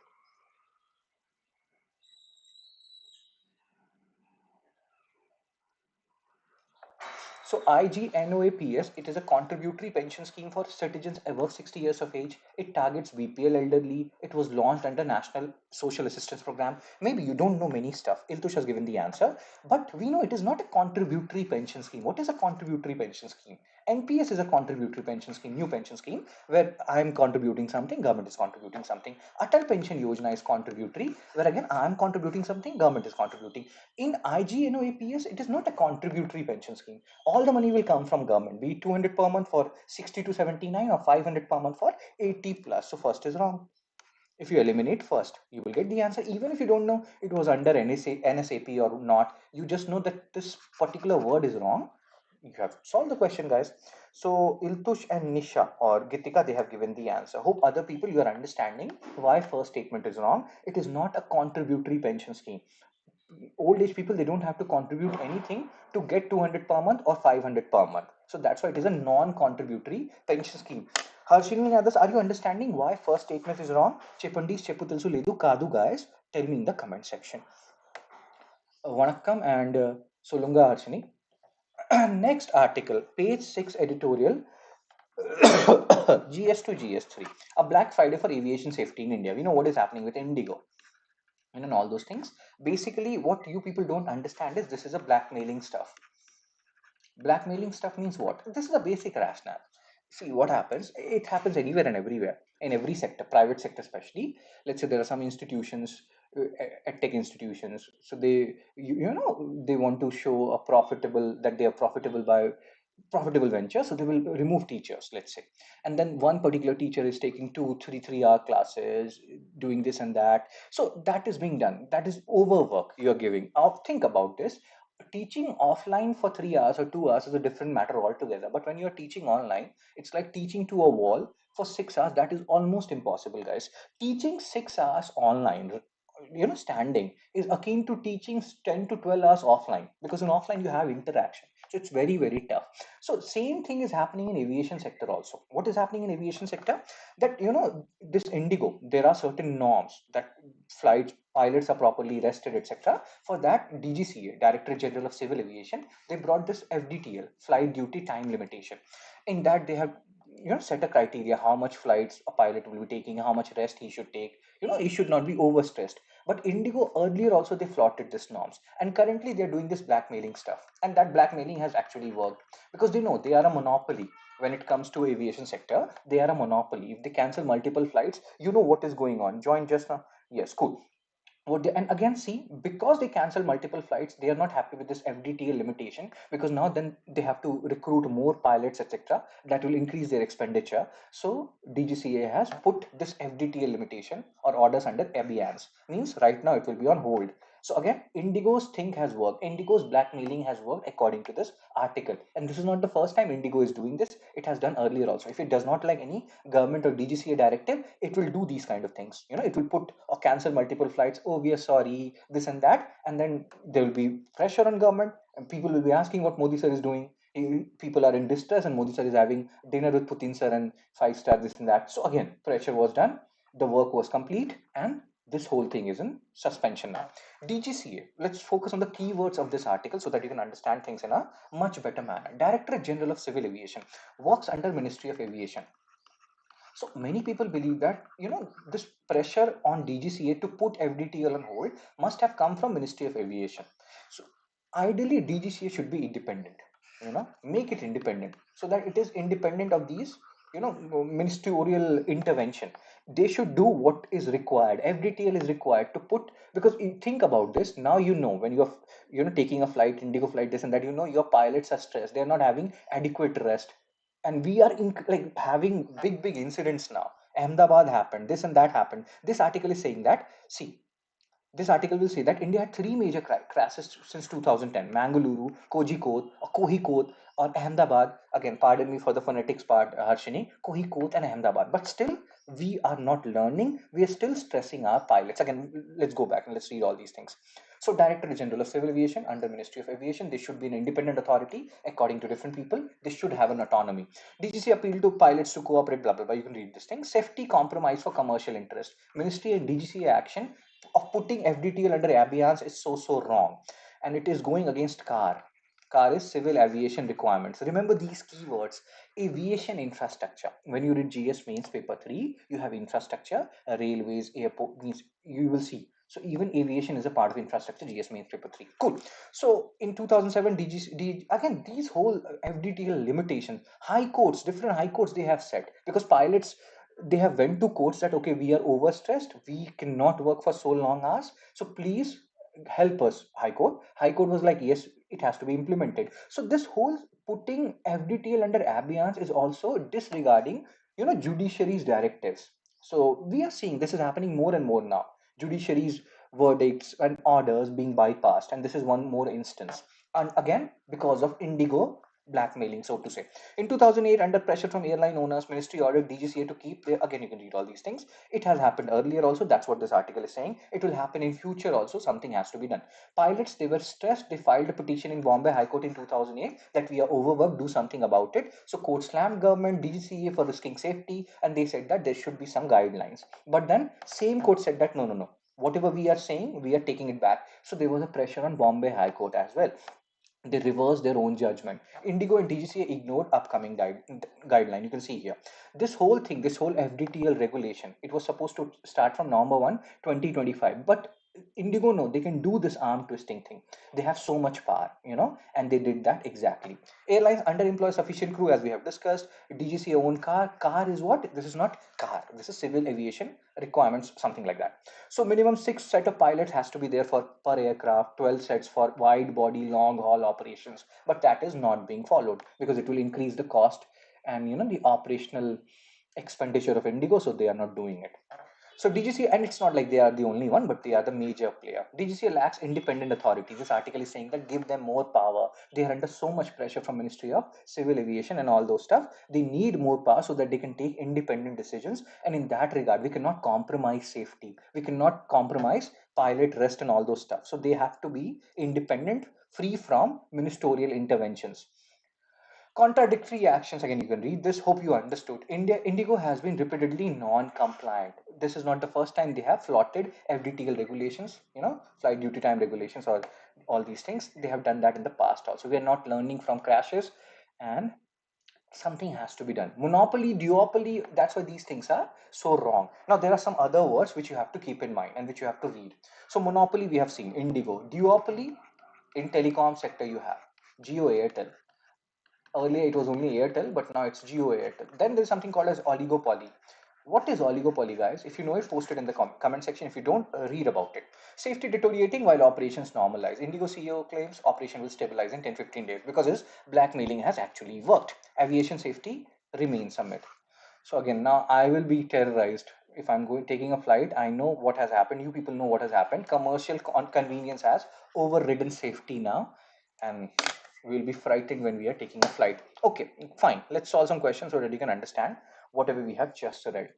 So IGNOAPS, it is a contributory pension scheme for citizens above 60 years of age. It targets BPL elderly. It was launched under National Social Assistance Program. Maybe you don't know many stuff. Iltush has given the answer, but we know it is not a contributory pension scheme. What is a contributory pension scheme? NPS is a contributory pension scheme, new pension scheme, where I am contributing something, government is contributing something. Atal Pension Yojana is contributory, where again I am contributing something, government is contributing. In IGNOAPS, it is not a contributory pension scheme. All the money will come from government, be it 200 per month for 60 to 79 or 500 per month for 80 plus. So first is wrong. If you eliminate first, you will get the answer. Even if you don't know it was under NSAP or not, you just know that this particular word is wrong. You have solved the question, guys. So Iltush and Nisha or Gitika, they have given the answer. Hope other people, you are understanding why first statement is wrong. It is not a contributory pension scheme. Old age people, they don't have to contribute anything to get 200 per month or 500 per month. So that's why it is a non-contributory pension scheme. Harshini and others, are you understanding why first statement is wrong? Chepandis Cheputilsu Ledu Kadu, guys, tell me in the comment section. Vanakkam and Solunga Harshini. Next article, page 6 editorial. GS to GS3, a Black Friday for aviation safety in India. We know what is happening with Indigo and all those things. Basically, what you people don't understand is this is a blackmailing stuff. Blackmailing stuff means what? This is a basic rationale. See what happens. It happens anywhere and everywhere, in every sector, private sector especially. Let's say there are some institutions, tech institutions. So they, they want to show a profitable that they are profitable by profitable venture, so they will remove teachers, let's say, and then one particular teacher is taking 2 3 3 hour classes, doing this and that. So that is being done, that is overwork you're giving. Think about this. teaching offline for 3 hours or 2 hours is a different matter altogether. But when you're teaching online, it's like teaching to a wall for 6 hours. That is almost impossible, guys. Teaching 6 hours online, standing, is akin to teaching 10 to 12 hours offline, because in offline you have interaction. So it's very, very tough. So same thing is happening in aviation sector also. What is happening in aviation sector? That, this Indigo, there are certain norms that flights pilots are properly rested, etc. For that, DGCA, Directorate General of Civil Aviation, they brought this FDTL, flight duty time limitation. In that, they have set a criteria how much flights a pilot will be taking, how much rest he should take. He should not be overstressed. But Indigo earlier also they flouted these norms, and currently they're doing this blackmailing stuff, and that blackmailing has actually worked because they know they are a monopoly. When it comes to aviation sector, they are a monopoly. If they cancel multiple flights, you know what is going on. Join just now. Yes, cool. And again, see, because they cancel multiple flights, they are not happy with this FDTL limitation, because now then they have to recruit more pilots, etc. That will increase their expenditure. So DGCA has put this FDTL limitation or orders under abeyance. Means right now it will be on hold. So again, Indigo's thing has worked. Indigo's blackmailing has worked according to this article. And this is not the first time Indigo is doing this. It has done earlier also. If it does not like any government or DGCA directive, it will do these kind of things. It will put or cancel multiple flights. Oh, we are sorry, this and that. And then there will be pressure on government, and people will be asking what Modi sir is doing. People are in distress, and Modi sir is having dinner with Putin sir and 5 star this and that. So again, pressure was done. The work was complete, and this whole thing is in suspension now. DGCA, let's focus on the keywords of this article so that you can understand things in a much better manner. Directorate General of Civil Aviation works under Ministry of Aviation. So many people believe that this pressure on DGCA to put FDTL on hold must have come from Ministry of Aviation. So ideally DGCA should be independent. Make it independent so that it is independent of these ministerial intervention. They should do what is required. FDTL is required to put, because you think about this now. When you're taking a flight, Indigo flight, this and that, your pilots are stressed. They're not having adequate rest, and we are in like having big incidents now. Ahmedabad happened, this and that happened. This article is saying that, see, this article will say that India had three major crashes since 2010: Mangaluru, Kozhikode, or Ahmedabad. Again, pardon me for the phonetics part, Harshini. Kozhikode and Ahmedabad. But still, we are not learning. We are still stressing our pilots. Again, let's go back and let's read all these things. So, Director General of Civil Aviation under Ministry of Aviation, they should be an independent authority according to different people. They should have an autonomy. DGC appeal to pilots to cooperate, blah, blah, blah. You can read this thing. Safety compromise for commercial interest. Ministry and DGCA action of putting FDTL under abeyance is so wrong, and it is going against CAR. CAR is civil aviation requirements. Remember these keywords: aviation infrastructure. When you read GS mains paper 3, you have infrastructure, railways, airport, means you will see. So even aviation is a part of infrastructure, GS mains paper 3. Cool. So in 2007, again, these whole FDTL limitations, different high courts they have set, because pilots, they have went to courts that, okay, we are overstressed, we cannot work for so long hours, so please help us. High court was like, yes, it has to be implemented. So this whole putting FDTL under abeyance is also disregarding judiciary's directives. So we are seeing this is happening more and more now. Judiciary's verdicts and orders being bypassed, and this is one more instance, and again because of Indigo blackmailing, so to say. In 2008, under pressure from airline owners, ministry ordered DGCA to keep their, again you can read all these things. It has happened earlier also. That's what this article is saying. It will happen in future also. Something has to be done. Pilots, they were stressed. They filed a petition in Bombay High Court in 2008 that we are overworked, do something about it. So court slammed government, DGCA for risking safety, and they said that there should be some guidelines. But then same court said that no, whatever we are saying, we are taking it back. So there was a pressure on Bombay High Court as well. They reversed their own judgment. Indigo and DGCA ignored upcoming guideline. You can see here. This whole thing, this whole FDTL regulation, it was supposed to start from November 1, 2025. But Indigo, no, they can do this arm twisting thing. They have so much power, and they did that exactly. Airlines underemploy sufficient crew, as we have discussed. DGCA own car. Car is what? This is not car. This is civil aviation requirements, something like that. So minimum 6 set of pilots has to be there for per aircraft, 12 sets for wide body long haul operations. But that is not being followed because it will increase the cost and the operational expenditure of Indigo, so they are not doing it. So DGCA, and it's not like they are the only one, but they are the major player. DGCA lacks independent authority. This article is saying that give them more power. They are under so much pressure from Ministry of Civil Aviation and all those stuff. They need more power so that they can take independent decisions. And in that regard, we cannot compromise safety. We cannot compromise pilot rest and all those stuff. So they have to be independent, free from ministerial interventions. Contradictory actions, again, you can read this. Hope you understood. Indigo has been repeatedly non-compliant. This is not the first time they have flouted FDTL regulations, flight duty time regulations, or all these things. They have done that in the past also. We are not learning from crashes, and something has to be done. Monopoly, duopoly, that's why these things are so wrong. Now, there are some other words which you have to keep in mind and which you have to read. So, monopoly, we have seen Indigo. Duopoly, in telecom sector, you have Geo Airtel. Earlier it was only Airtel, but now it's Geo Airtel. Then there's something called as oligopoly. What is oligopoly, guys? If you know it, post it in the comment section. If you don't, read about it. Safety deteriorating while operations normalize. Indigo CEO claims operation will stabilize in 10-15 days because his blackmailing has actually worked. Aviation safety remains a myth. So again, now I will be terrorized if I'm going taking a flight. I know what has happened. You people know what has happened. Commercial convenience has overridden safety now, and we'll be frightened when we are taking a flight. Okay, fine. Let's solve some questions so that you can understand whatever we have just read.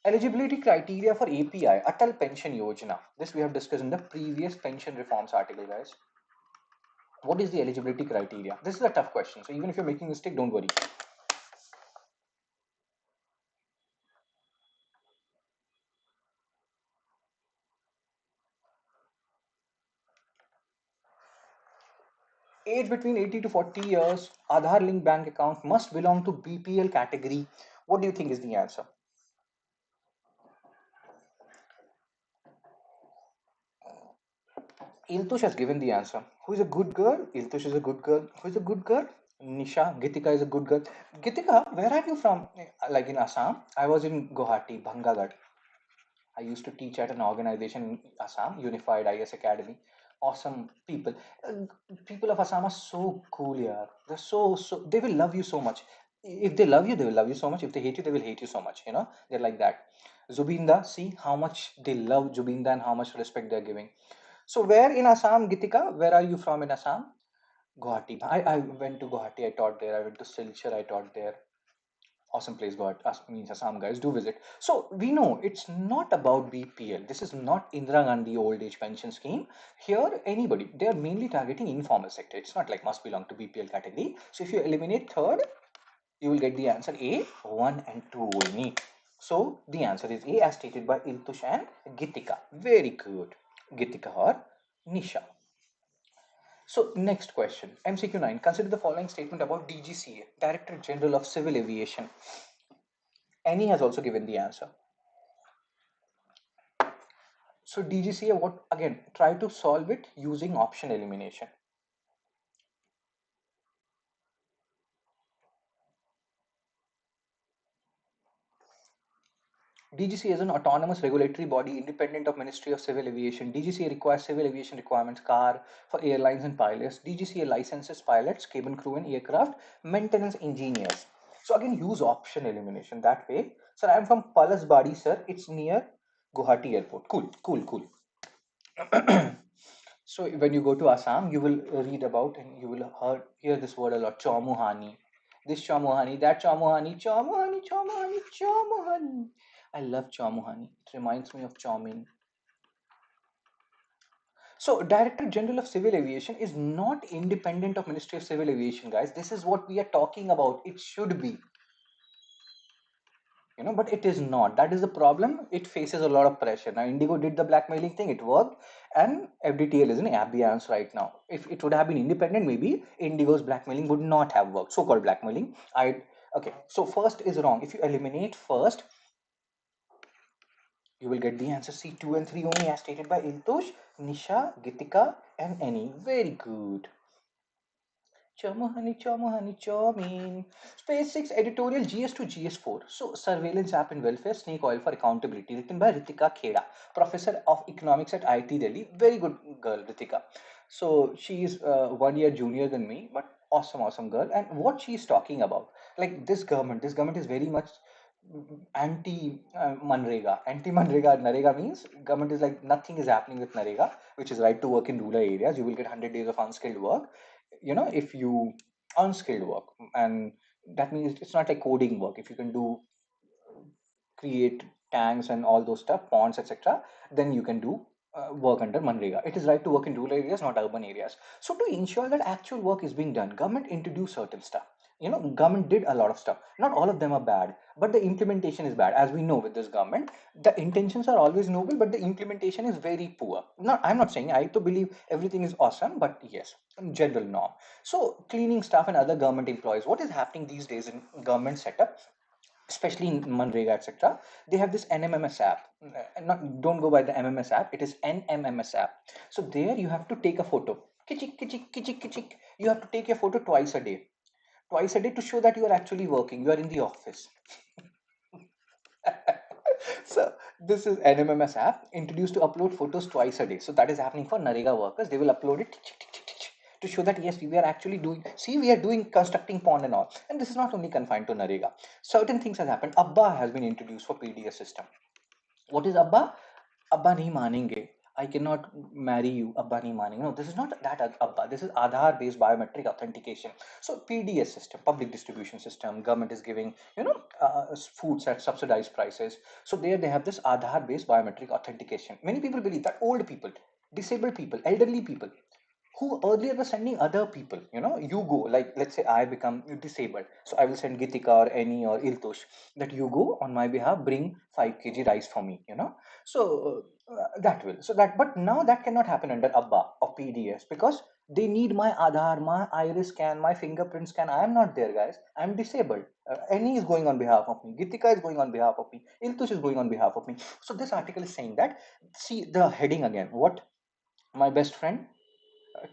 Eligibility criteria for API, Atal Pension Yojana. This we have discussed in the previous pension reforms article, guys. What is the eligibility criteria? This is a tough question. So even if you're making a mistake, don't worry. Age between 80 to 40 years, Aadhaar linked bank account, must belong to BPL category. What do you think is the answer? Iltush has given the answer. Who is a good girl? Iltush is a good girl. Who is a good girl? Nisha. Gitika is a good girl. Gitika, where are you from? Like in Assam? I was in Guwahati, Bhangagarh. I used to teach at an organization in Assam, Unified IS Academy. Awesome people. People of Assam are so cool, yeah. They're they will love you so much. If they love you, they will love you so much. If they hate you, they will hate you so much. They're like that. Zubinda, see how much they love Zubinda and how much respect they're giving. So, where in Assam, Gitika? Where are you from in Assam? Guwahati. I went to Guwahati, I taught there. I went to Silchar, I taught there. Awesome place, Guwahati means Assam, guys. Do visit. So we know it's not about BPL. This is not Indira Gandhi old age pension scheme. Here, anybody, they are mainly targeting informal sector. It's not like must belong to BPL category. So if you eliminate third, you will get the answer A, 1 and 2 only. So the answer is A as stated by Iltush and Gitika. Very good. Gitika or Nisha. So next question, MCQ 9. Consider the following statement about DGCA, Director General of Civil Aviation. Annie has also given the answer. So DGCA, what again? Try to solve it using option elimination. DGCA is an autonomous regulatory body independent of Ministry of Civil Aviation. DGCA requires civil aviation requirements, car for airlines and pilots. DGCA licenses pilots, cabin crew and aircraft maintenance engineers. So again, use option elimination that way. Sir, I am from Palasbadi, sir. It's near Guwahati Airport. Cool, cool, cool. So when you go to Assam, you will read about and you will hear this word a lot, chomuhani. This chomuhani, that chomuhani, chomuhani, chomuhani, chomuhani. I love chomuhani. It reminds me of chowmin. So Director General of Civil Aviation is not independent of Ministry of Civil Aviation, guys. This is what we are talking about. It should be. But it is not. That is the problem. It faces a lot of pressure. Now Indigo did the blackmailing thing, it worked, and FDTL is in abeyance right now. If it would have been independent, maybe Indigo's blackmailing would not have worked. So-called blackmailing. Okay, so first is wrong. If you eliminate first, you will get the answer C, 2 and 3 only, as stated by Iltush, Nisha, Gitika and Annie. Very good. Chomo honey, chomin. Space 6 editorial GS to GS4. So, surveillance app in welfare, snake oil for accountability, written by Ritika Kheda, professor of economics at IIT Delhi. Very good girl, Ritika. So, she is 1 year junior than me, but awesome, awesome girl. And what she is talking about, like this government is very much anti-Manrega. Anti-Manrega, Narega means government is like nothing is happening with Narega, which is right to work in rural areas. You will get 100 days of unskilled work, if you unskilled work, and that means it's not like coding work. If you can do create tanks and all those stuff, ponds, etc., then you can do work under Manrega. It is right to work in rural areas, not urban areas. So to ensure that actual work is being done, government introduced certain stuff. Government did a lot of stuff. Not all of them are bad, but the implementation is bad. As we know with this government, the intentions are always noble, but the implementation is very poor. I'm not saying I to believe everything is awesome, but yes, general norm. So cleaning staff and other government employees, what is happening these days in government setup, especially in Manrega, etc., they have this NMMS app. Don't go by the MMS app, it is NMMS app. So there you have to take a photo. Kichik, kichik, kichik, kichik. You have to take your photo twice a day. Twice a day to show that you are actually working, you are in the office. So this is NMMS app introduced to upload photos twice a day. So that is happening for Narega workers. They will upload it to show that yes, we are actually doing. See, we are doing constructing pond and all. And this is not only confined to Narega. Certain things has happened. Abba has been introduced for PDS system. What is Abba? Abba nahi manenge. I cannot marry you. Abba nahi manenge. No, this is not that Abba. This is Aadhaar based biometric authentication. So PDS system, public distribution system, government is giving foods at subsidized prices. So there they have this Aadhaar based biometric authentication. Many people believe that old people, disabled people, elderly people, who earlier were sending other people, you go, like let's say I become disabled, so I will send Gitika or Annie or Iltush, that you go on my behalf, bring 5 kg rice for me, so that will, so that, but now that cannot happen under Abba or PDS, because they need my Aadhaar, my iris scan, my fingerprint scan. I am not there, guys. I am disabled. Annie is going on behalf of me, Gitika is going on behalf of me, Iltush is going on behalf of me. So this article is saying that, see the heading again, what my best friend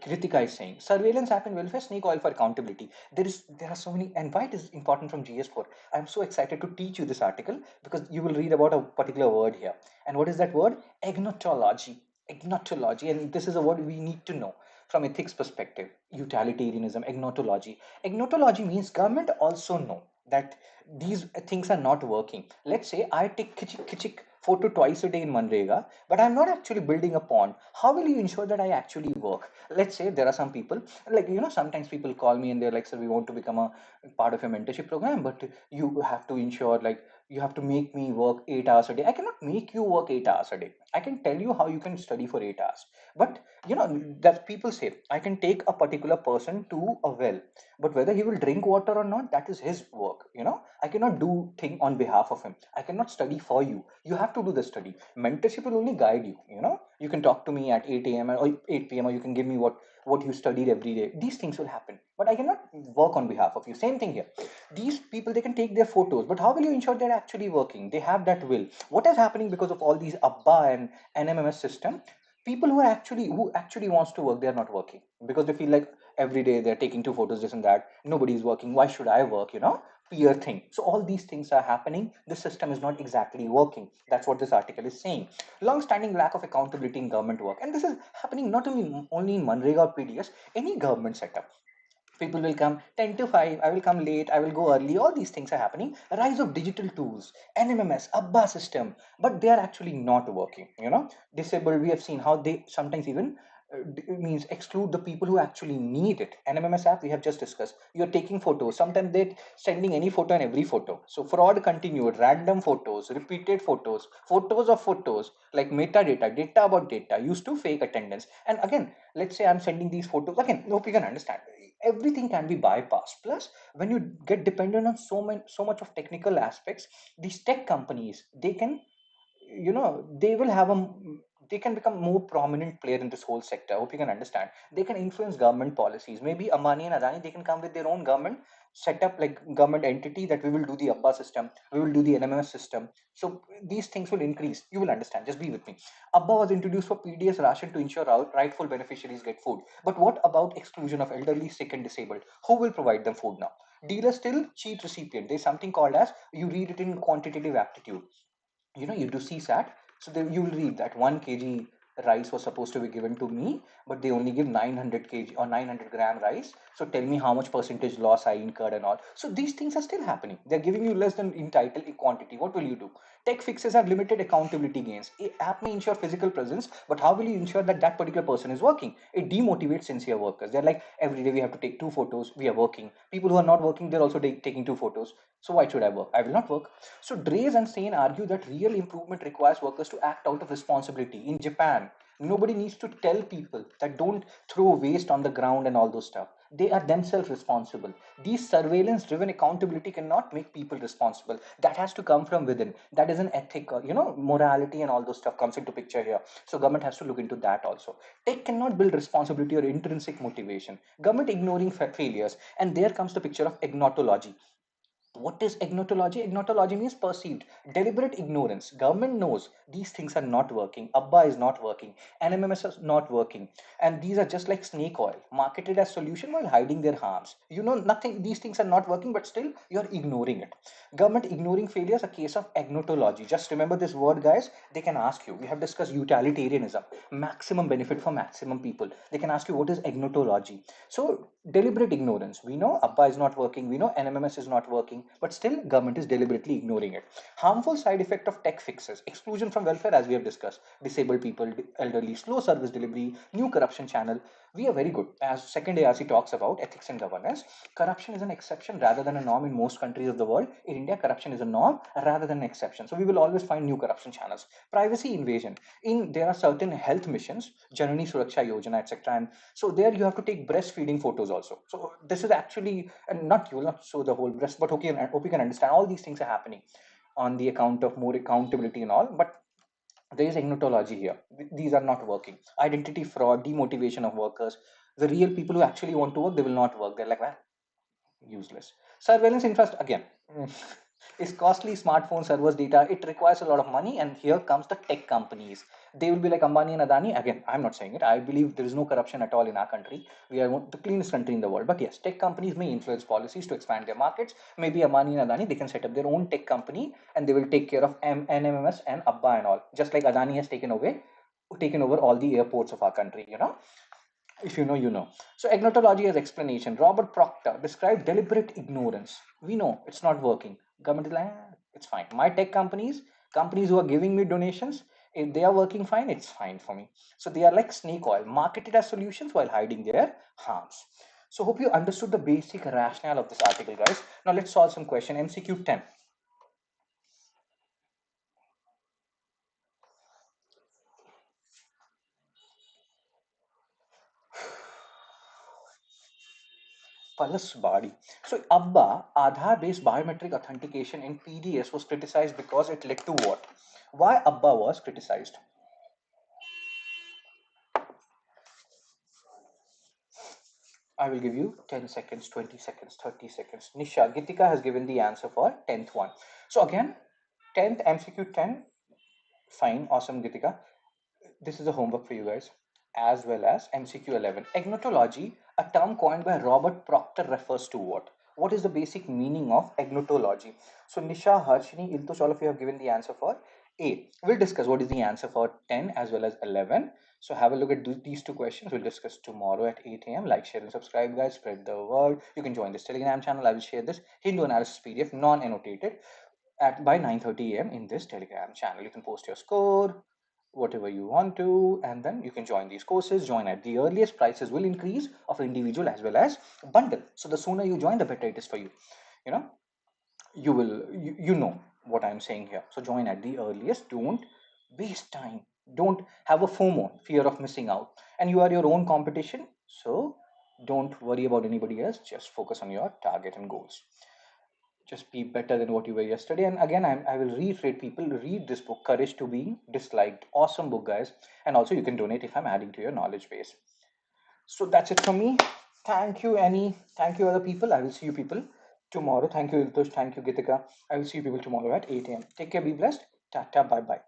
Kritika is saying, surveillance app and welfare, snake oil for accountability. There are so many, and why it is important from GS4. I'm so excited to teach you this article because you will read about a particular word here. And what is that word? Agnotology. Agnotology, and this is a word we need to know from ethics perspective. Utilitarianism, agnotology. Agnotology means government also know that these things are not working. Let's say I take kichik kichik photo twice a day in Manrega, but I'm not actually building a pond. How will you ensure that I actually work? Let's say there are some people, like, sometimes people call me and they're like, sir, we want to become a part of your mentorship program, but you have to ensure, like, you have to make me work 8 hours a day. I cannot make you work 8 hours a day. I can tell you how you can study for 8 hours. But, that people say, I can take a particular person to a well, but whether he will drink water or not, that is his work. I cannot do thing on behalf of him. I cannot study for you. You have to do the study. Mentorship will only guide you. You can talk to me at 8 a.m. or 8 p.m. or you can give me what you studied every day. These things will happen, but I cannot work on behalf of you. Same thing here. These people, they can take their photos, but how will you ensure they're actually working? They have that will. What is happening because of all these Abba and NMMS system? People who actually wants to work, they are not working because they feel like every day they're taking two photos, this and that. Nobody is working. Why should I work? Peer thing. So all these things are happening. The system is not exactly working. That's what this article is saying. Long-standing lack of accountability in government work, and this is happening not only in Manrega or PDS, any government setup. People will come 10 to 5, I will come late, I will go early. All these things are happening. Rise of digital tools, NMMS, Abba system, but they are actually not working. Disabled, we have seen how they sometimes even means exclude the people who actually need it. NMMS app, we have just discussed, you're taking photos, sometimes they're sending any photo and every photo. So fraud continued, random photos, repeated photos, photos of photos, like metadata, data about data, used to fake attendance. And again, let's say I'm sending these photos, again, hope you can understand, everything can be bypassed. Plus, when you get dependent on so much of technical aspects, these tech companies, they can, they will have they can become more prominent player in this whole sector. I hope you can understand. They can influence government policies. Maybe Ambani and Adani, they can come with their own government set up, like government entity, that we will do the Abba system, we will do the NMS system. So these things will increase. You will understand. Just be with me. Abba was introduced for PDS ration to ensure rightful beneficiaries get food. But what about exclusion of elderly, sick, and disabled? Who will provide them food now? Dealers still cheat recipient. There's something called as, you read it in quantitative aptitude. You do CSAT, so then you will read that 1 kg rice was supposed to be given to me, but they only give 900 kg or 900-gram rice. So tell me how much percentage loss I incurred and all. So these things are still happening. They're giving you less than entitled quantity. What will you do? Tech fixes have limited accountability gains. A app may ensure physical presence, but how will you ensure that that particular person is working? It demotivates sincere workers. They're like, every day we have to take 2 photos. We are working. People who are not working, they're also taking 2 photos. So why should I work? I will not work. So Drees and Sane argue that real improvement requires workers to act out of responsibility. In Japan, nobody needs to tell people that don't throw waste on the ground and all those stuff. They are themselves responsible. These surveillance driven accountability cannot make people responsible. That has to come from within. That is an ethic, morality and all those stuff comes into picture here. So government has to look into that also. Tech cannot build responsibility or intrinsic motivation. Government ignoring failures, and there comes the picture of agnotology. What is agnotology? Agnotology means perceived, deliberate ignorance. Government knows these things are not working. Abba is not working. NMMS is not working. And these are just like snake oil, marketed as solution while hiding their harms. You know nothing, these things are not working, but still you're ignoring it. Government ignoring failure is a case of agnotology. Just remember this word, guys. They can ask you. We have discussed utilitarianism, maximum benefit for maximum people. They can ask you what is agnotology. So deliberate ignorance. We know Abba is not working. We know NMMS is not working, but still government is deliberately ignoring it. Harmful side effect of tech fixes: exclusion from welfare, as we have discussed, disabled people, elderly, slow service delivery, new corruption channel. We are very good. As second ARC talks about ethics and governance, corruption is an exception rather than a norm in most countries of the world. In India, corruption is a norm rather than an exception. So we will always find new corruption channels. Privacy invasion. There are certain health missions, Janani Suraksha Yojana, etc. And so there you have to take breastfeeding photos also. So this is actually, and not you will not show the whole breast, but okay, I hope you can understand all these things are happening on the account of more accountability and all. But there is agnotology here. These are not working. Identity fraud, demotivation of workers. The real people who actually want to work, they will not work. They're like, useless. Surveillance infrastructure again is costly. Smartphone servers data, it requires a lot of money, and here comes the tech companies. They will be like Ambani and Adani. Again, I'm not saying it. I believe there is no corruption at all in our country. We are the cleanest country in the world. But yes, tech companies may influence policies to expand their markets. Maybe Ambani and Adani, they can set up their own tech company and they will take care of NMMS and Abba and all. Just like Adani has taken over all the airports of our country, if you know, you know. So agnotology as explanation. Robert Proctor described deliberate ignorance. We know it's not working. Government is like, it's fine. My tech companies who are giving me donations, if they are working fine, it's fine for me. So they are like snake oil, marketed as solutions while hiding their harms. So hope you understood the basic rationale of this article, guys. Now let's solve some question. MCQ 10. Palas body. So Abba, Aadhaar-based biometric authentication in PDS was criticized because it led to what? Why Abba was criticized? I will give you 10 seconds, 20 seconds, 30 seconds. Nisha, Gitika has given the answer for 10th one. So again, 10th MCQ 10, fine, awesome Gitika. This is a homework for you guys, as well as MCQ 11. Agnotology, a term coined by Robert Proctor, refers to what? What is the basic meaning of agnotology? So Nisha, Harshini, Iltush, all of you have given the answer for A. We'll discuss what is the answer for 10 as well as 11. So have a look at these two questions. We'll discuss tomorrow at 8 a.m. Like, share, and subscribe, guys. Spread the word. You can join this Telegram channel. I will share this Hindu analysis PDF, non-annotated, at by 9:30 a.m. in this Telegram channel. You can post your score, whatever you want to, and then you can join these courses. Join at the earliest. Prices will increase of individual as well as bundle. So the sooner you join, the better it is for you. You know, you know what I'm saying here. So join at the earliest. Don't waste time. Don't have a FOMO, fear of missing out. And you are your own competition. So don't worry about anybody else. Just focus on your target and goals. Just be better than what you were yesterday. And again, I will reiterate, people, read this book, Courage to Be Disliked. Awesome book, guys. And also you can donate if I'm adding to your knowledge base. So that's it from me. Thank you, Annie. Thank you, other people. I will see you people tomorrow. Thank you, Iltush. Thank you, Gitika. I will see you people tomorrow at 8 a.m. Take care. Be blessed. Tata. Bye bye.